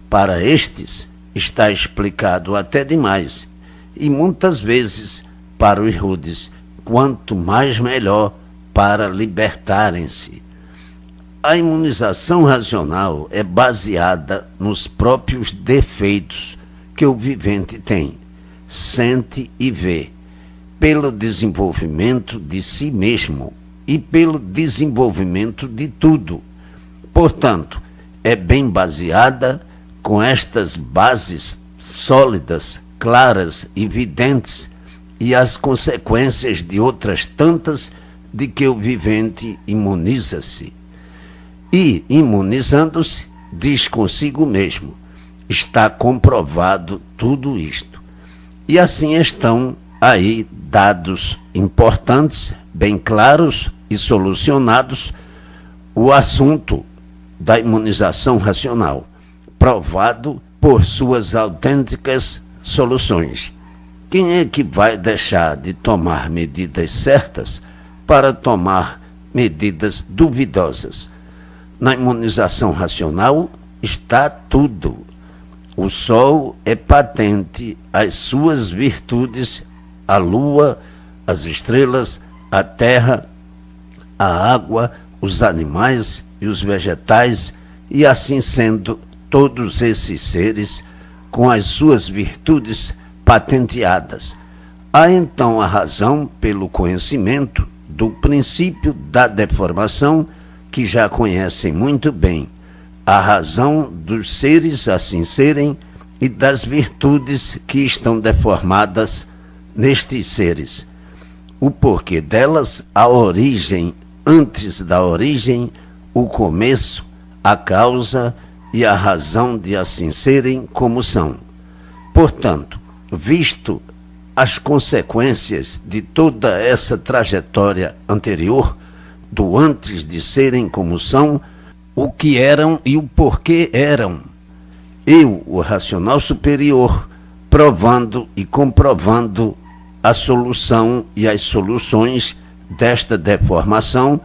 Para estes está explicado até demais, e muitas vezes para os rudes, quanto mais melhor para libertarem-se. A imunização racional é baseada nos próprios defeitos que o vivente tem, sente e vê, pelo desenvolvimento de si mesmo e pelo desenvolvimento de tudo. Portanto, é bem baseada com estas bases sólidas, claras e evidentes e as consequências de outras tantas de que o vivente imuniza-se. E, imunizando-se, diz consigo mesmo, está comprovado tudo isto. E assim estão aí dados importantes, bem claros e solucionados, o assunto da imunização racional, provado por suas autênticas soluções. Quem é que vai deixar de tomar medidas certas para tomar medidas duvidosas? Na imunização racional está tudo. O sol é patente, as suas virtudes, a lua, as estrelas, a terra, a água, os animais e os vegetais, e assim sendo, todos esses seres com as suas virtudes patenteadas. Há então a razão pelo conhecimento do princípio da deformação, que já conhecem muito bem, a razão dos seres assim serem e das virtudes que estão deformadas nestes seres. O porquê delas, a origem, antes da origem, o começo, a causa e a razão de assim serem como são. Portanto, visto as consequências de toda essa trajetória anterior, do antes de serem como são, o que eram e o porquê eram. Eu, o racional superior, provando e comprovando a solução e as soluções desta deformação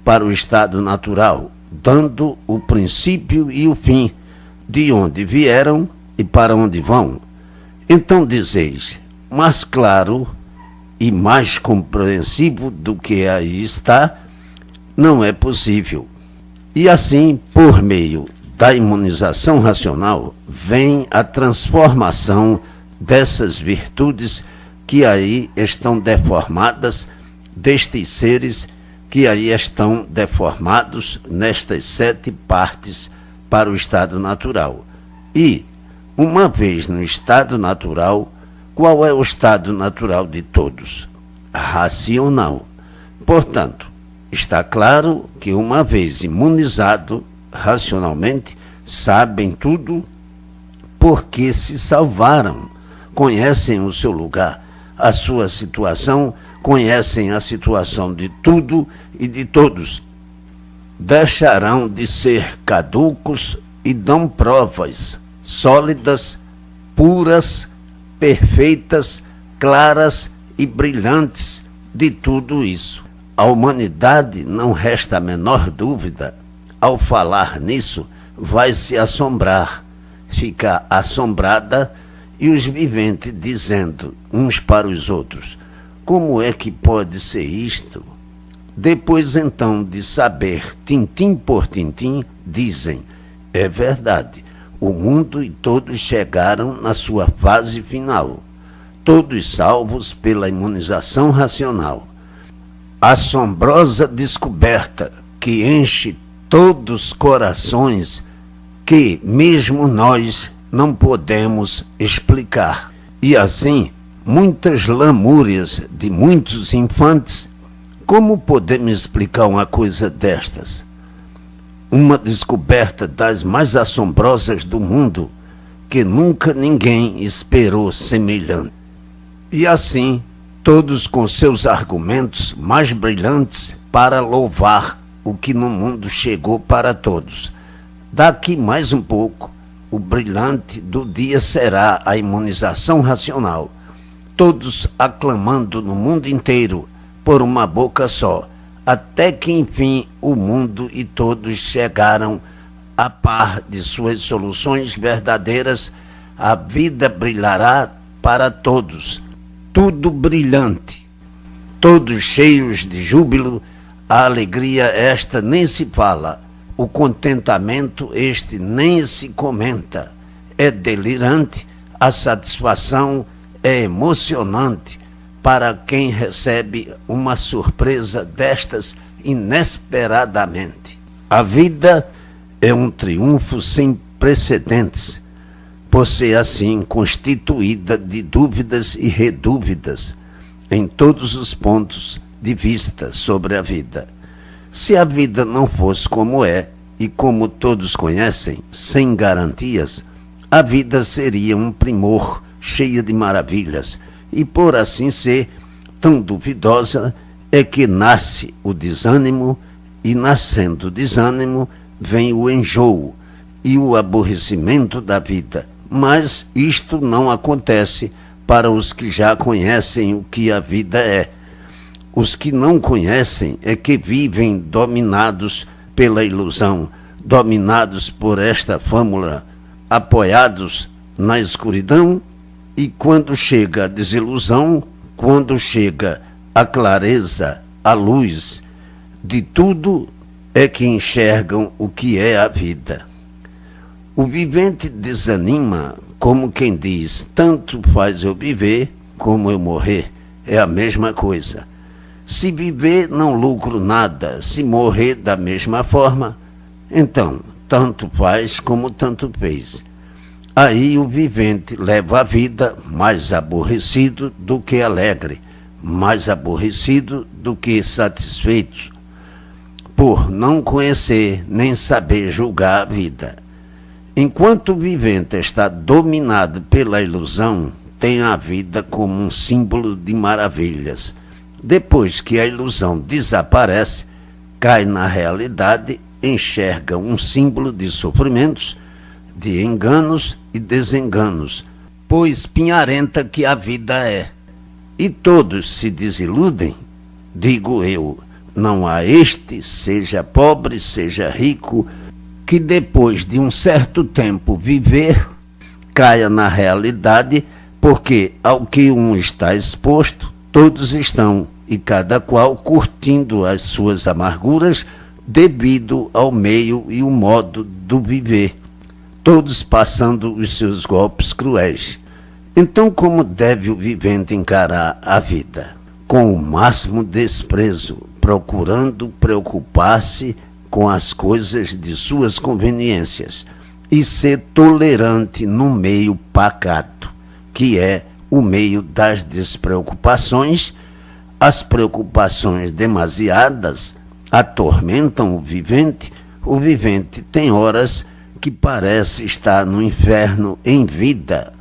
para o estado natural, dando o princípio e o fim, de onde vieram e para onde vão. Então dizeis, mais claro e mais compreensivo do que aí está, não é possível. E assim, por meio da imunização racional, vem a transformação dessas virtudes que aí estão deformadas, destes seres que aí estão deformados nestas 7 partes para o estado natural. E, uma vez no estado natural, qual é o estado natural de todos? Racional. Portanto, está claro que uma vez imunizado racionalmente, sabem tudo porque se salvaram, conhecem o seu lugar, a sua situação, conhecem a situação de tudo e de todos. Deixarão de ser caducos e dão provas sólidas, puras, perfeitas, claras e brilhantes de tudo isso. A humanidade, não resta a menor dúvida, ao falar nisso, vai se assombrar, ficar assombrada e os viventes dizendo uns para os outros: como é que pode ser isto? Depois então de saber tintim por tintim, dizem: é verdade, o mundo e todos chegaram na sua fase final, todos salvos pela imunização racional. Assombrosa descoberta que enche todos os corações, que mesmo nós não podemos explicar. E assim, muitas lamúrias de muitos infantes. Como podemos explicar uma coisa destas? Uma descoberta das mais assombrosas do mundo, que nunca ninguém esperou semelhante. E assim, todos com seus argumentos mais brilhantes para louvar o que no mundo chegou para todos. Daqui mais um pouco, o brilhante do dia será a imunização racional. Todos aclamando no mundo inteiro, por uma boca só, até que enfim o mundo e todos chegaram a par de suas soluções verdadeiras, a vida brilhará para todos, tudo brilhante, todos cheios de júbilo, a alegria esta nem se fala, o contentamento este nem se comenta, é delirante, a satisfação é emocionante, para quem recebe uma surpresa destas inesperadamente. A vida é um triunfo sem precedentes, por ser assim constituída de dúvidas e redúvidas em todos os pontos de vista sobre a vida. Se a vida não fosse como é, e como todos conhecem, sem garantias, a vida seria um primor cheia de maravilhas, e por assim ser, tão duvidosa é que nasce o desânimo, e nascendo o desânimo, vem o enjoo e o aborrecimento da vida. Mas isto não acontece para os que já conhecem o que a vida é. Os que não conhecem é que vivem dominados pela ilusão, dominados por esta fâmula, apoiados na escuridão. E quando chega a desilusão, quando chega a clareza, a luz de tudo, é que enxergam o que é a vida. O vivente desanima, como quem diz: tanto faz eu viver como eu morrer, é a mesma coisa. Se viver não lucro nada, se morrer da mesma forma, então tanto faz como tanto fez. Aí o vivente leva a vida mais aborrecido do que alegre, mais aborrecido do que satisfeito, por não conhecer nem saber julgar a vida. Enquanto o vivente está dominado pela ilusão, tem a vida como um símbolo de maravilhas. Depois que a ilusão desaparece, cai na realidade, enxerga um símbolo de sofrimentos, de enganos e desenganos, pois pinharenta que a vida é. E todos se desiludem, digo eu, não há este, seja pobre, seja rico, que depois de um certo tempo viver, caia na realidade, porque ao que um está exposto, todos estão, e cada qual curtindo as suas amarguras, devido ao meio e o modo do viver, todos passando os seus golpes cruéis. Então, como deve o vivente encarar a vida? Com o máximo desprezo, procurando preocupar-se com as coisas de suas conveniências e ser tolerante no meio pacato, que é o meio das despreocupações. As preocupações demasiadas atormentam o vivente tem horas que parece estar no inferno em vida.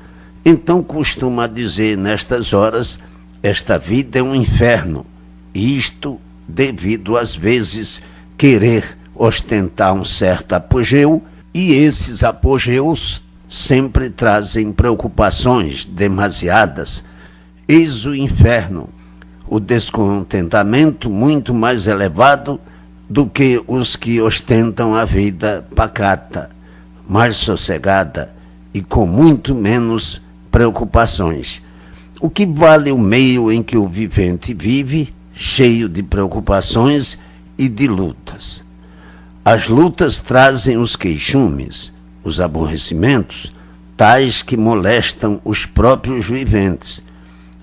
Então costuma dizer nestas horas: esta vida é um inferno. Isto devido às vezes querer ostentar um certo apogeu, e esses apogeus sempre trazem preocupações demasiadas. Eis o inferno, o descontentamento muito mais elevado do que os que ostentam a vida pacata, mais sossegada e com muito menos preocupações. O que vale o meio em que o vivente vive, cheio de preocupações e de lutas? As lutas trazem os queixumes, os aborrecimentos, tais que molestam os próprios viventes,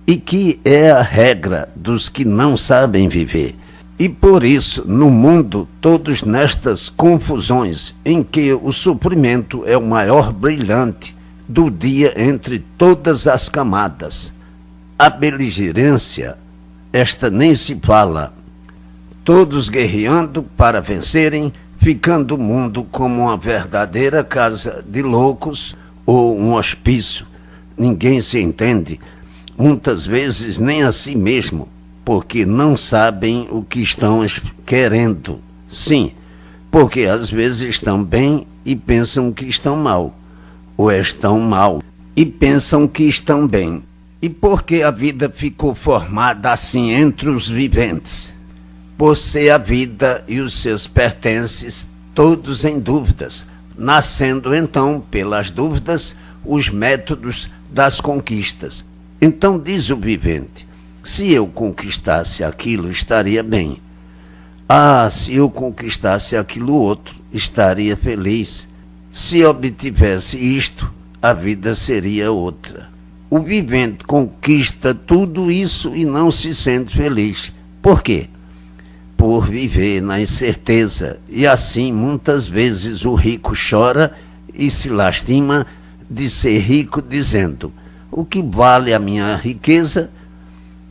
e que é a regra dos que não sabem viver. E por isso, no mundo, todos nestas confusões, em que o sofrimento é o maior brilhante do dia entre todas as camadas. A beligerância, esta nem se fala. Todos guerreando para vencerem, ficando o mundo como uma verdadeira casa de loucos ou um hospício. Ninguém se entende, muitas vezes nem a si mesmo, porque não sabem o que estão querendo. Sim, porque às vezes estão bem e pensam que estão mal, ou estão mal e pensam que estão bem. E porque a vida ficou formada assim entre os viventes? Por ser a vida e os seus pertences todos em dúvidas, nascendo então, pelas dúvidas, os métodos das conquistas. Então diz o vivente: se eu conquistasse aquilo, estaria bem. Ah, se eu conquistasse aquilo outro, estaria feliz. Se obtivesse isto, a vida seria outra. O vivente conquista tudo isso e não se sente feliz. Por quê? Por viver na incerteza. E assim, muitas vezes, o rico chora e se lastima de ser rico, dizendo: o que vale a minha riqueza?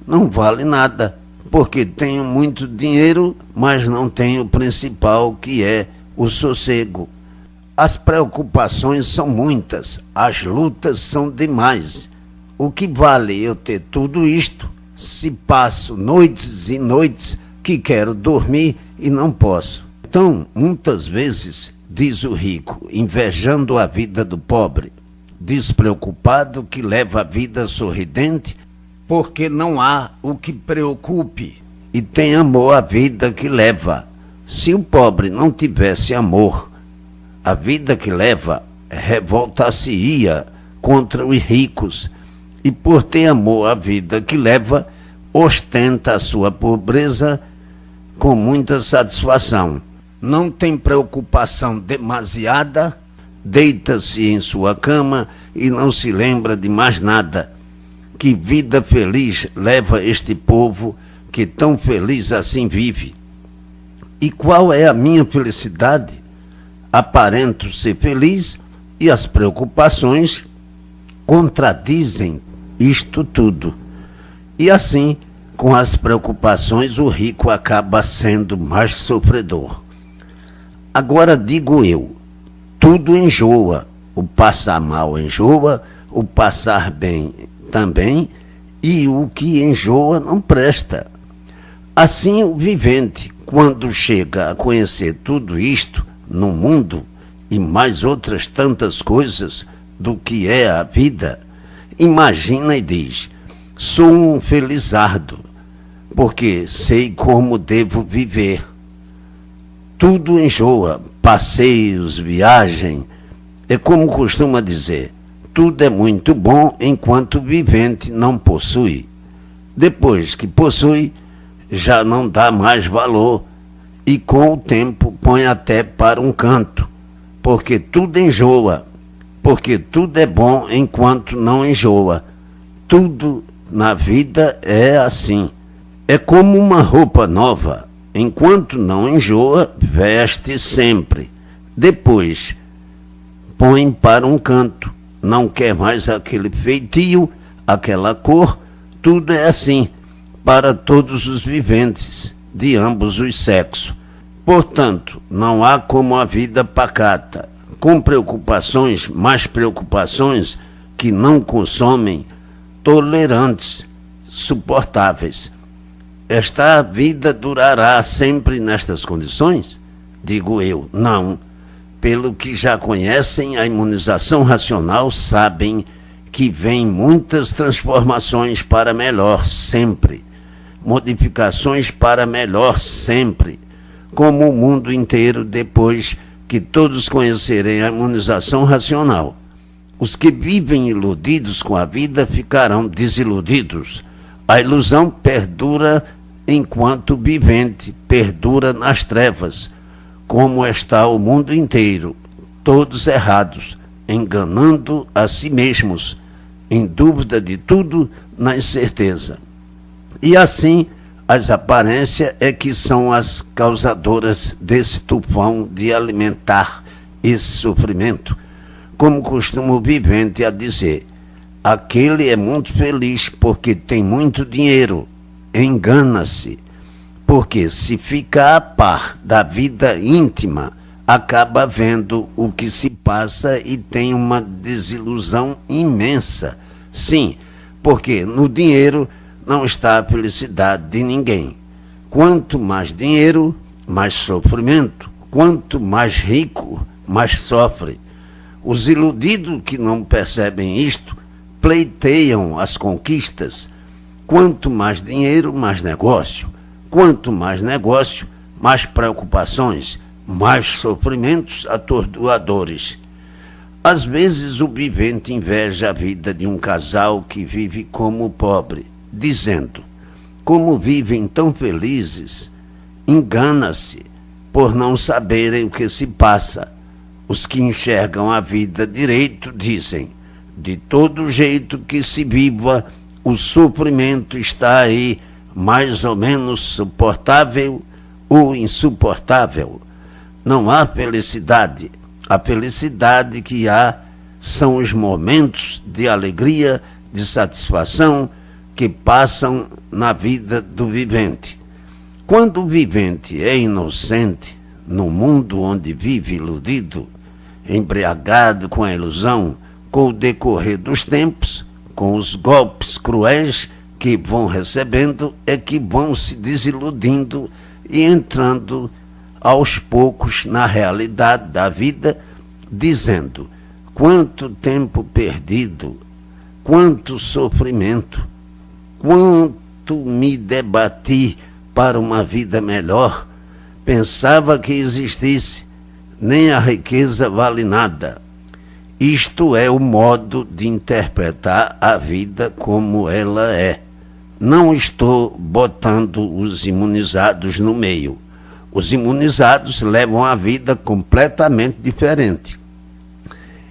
Não vale nada, porque tenho muito dinheiro, mas não tenho o principal, que é o sossego. As preocupações são muitas, as lutas são demais. O que vale eu ter tudo isto, se passo noites e noites que quero dormir e não posso? Então, muitas vezes, diz o rico, invejando a vida do pobre, despreocupado que leva a vida sorridente, porque não há o que preocupe, e tem amor à vida que leva. Se o pobre não tivesse amor, a vida que leva revoltar-se-ia contra os ricos, e por ter amor à vida que leva, ostenta a sua pobreza com muita satisfação. Não tem preocupação demasiada, deita-se em sua cama e não se lembra de mais nada. Que vida feliz leva este povo que tão feliz assim vive. E qual é a minha felicidade? Aparento ser feliz e as preocupações contradizem isto tudo. E assim, com as preocupações, o rico acaba sendo mais sofredor. Agora digo eu, tudo enjoa. O passar mal enjoa, o passar bem também, e o que enjoa não presta. Assim o vivente, quando chega a conhecer tudo isto no mundo e mais outras tantas coisas do que é a vida, imagina e diz: sou um felizardo, porque sei como devo viver. Tudo enjoa, passeios, viagem. É como costuma dizer, tudo é muito bom enquanto o vivente não possui. Depois que possui, já não dá mais valor e com o tempo põe até para um canto, porque tudo enjoa, porque tudo é bom enquanto não enjoa. Tudo na vida é assim. É como uma roupa nova, enquanto não enjoa, veste sempre. Depois põe para um canto, não quer mais aquele feitio, aquela cor. Tudo é assim para todos os viventes de ambos os sexos. Portanto, não há como a vida pacata, com preocupações, mais preocupações que não consomem, tolerantes, suportáveis. Esta vida durará sempre nestas condições? Digo eu, não. Pelo que já conhecem a imunização racional, sabem que vêm muitas transformações para melhor sempre, modificações para melhor sempre, como o mundo inteiro depois que todos conhecerem a imunização racional. Os que vivem iludidos com a vida ficarão desiludidos. A ilusão perdura enquanto o vivente perdura nas trevas, como está o mundo inteiro, todos errados, enganando a si mesmos, em dúvida de tudo, na incerteza. E assim, as aparências é que são as causadoras desse tufão de alimentar esse sofrimento, como costuma o vivente a dizer: aquele é muito feliz porque tem muito dinheiro. Engana-se, porque se fica a par da vida íntima, acaba vendo o que se passa e tem uma desilusão imensa. Sim, porque no dinheiro não está a felicidade de ninguém. Quanto mais dinheiro, mais sofrimento. Quanto mais rico, mais sofre. Os iludidos que não percebem isto pleiteiam as conquistas. Quanto mais dinheiro, mais negócio. Quanto mais negócio, mais preocupações, mais sofrimentos atordoadores. Às vezes o vivente inveja a vida de um casal que vive como pobre, dizendo: como vivem tão felizes? Engana-se por não saberem o que se passa. Os que enxergam a vida direito dizem: de todo jeito que se viva, o sofrimento está aí, mais ou menos suportável ou insuportável. Não há felicidade. A felicidade que há são os momentos de alegria, de satisfação que passam na vida do vivente. Quando o vivente é inocente, no mundo onde vive iludido, embriagado com a ilusão, com o decorrer dos tempos, com os golpes cruéis que vão recebendo, é que vão se desiludindo e entrando aos poucos na realidade da vida, dizendo: quanto tempo perdido, quanto sofrimento, quanto me debati para uma vida melhor, pensava que existisse, nem a riqueza vale nada. Isto é o modo de interpretar a vida como ela é. Não estou botando os imunizados no meio. Os imunizados levam a vida completamente diferente.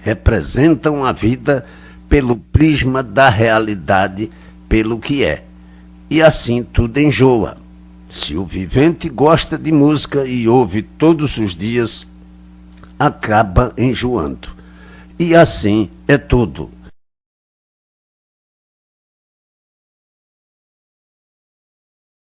Representam a vida pelo prisma da realidade, pelo que é. E assim tudo enjoa. Se o vivente gosta de música e ouve todos os dias, acaba enjoando. E assim é tudo.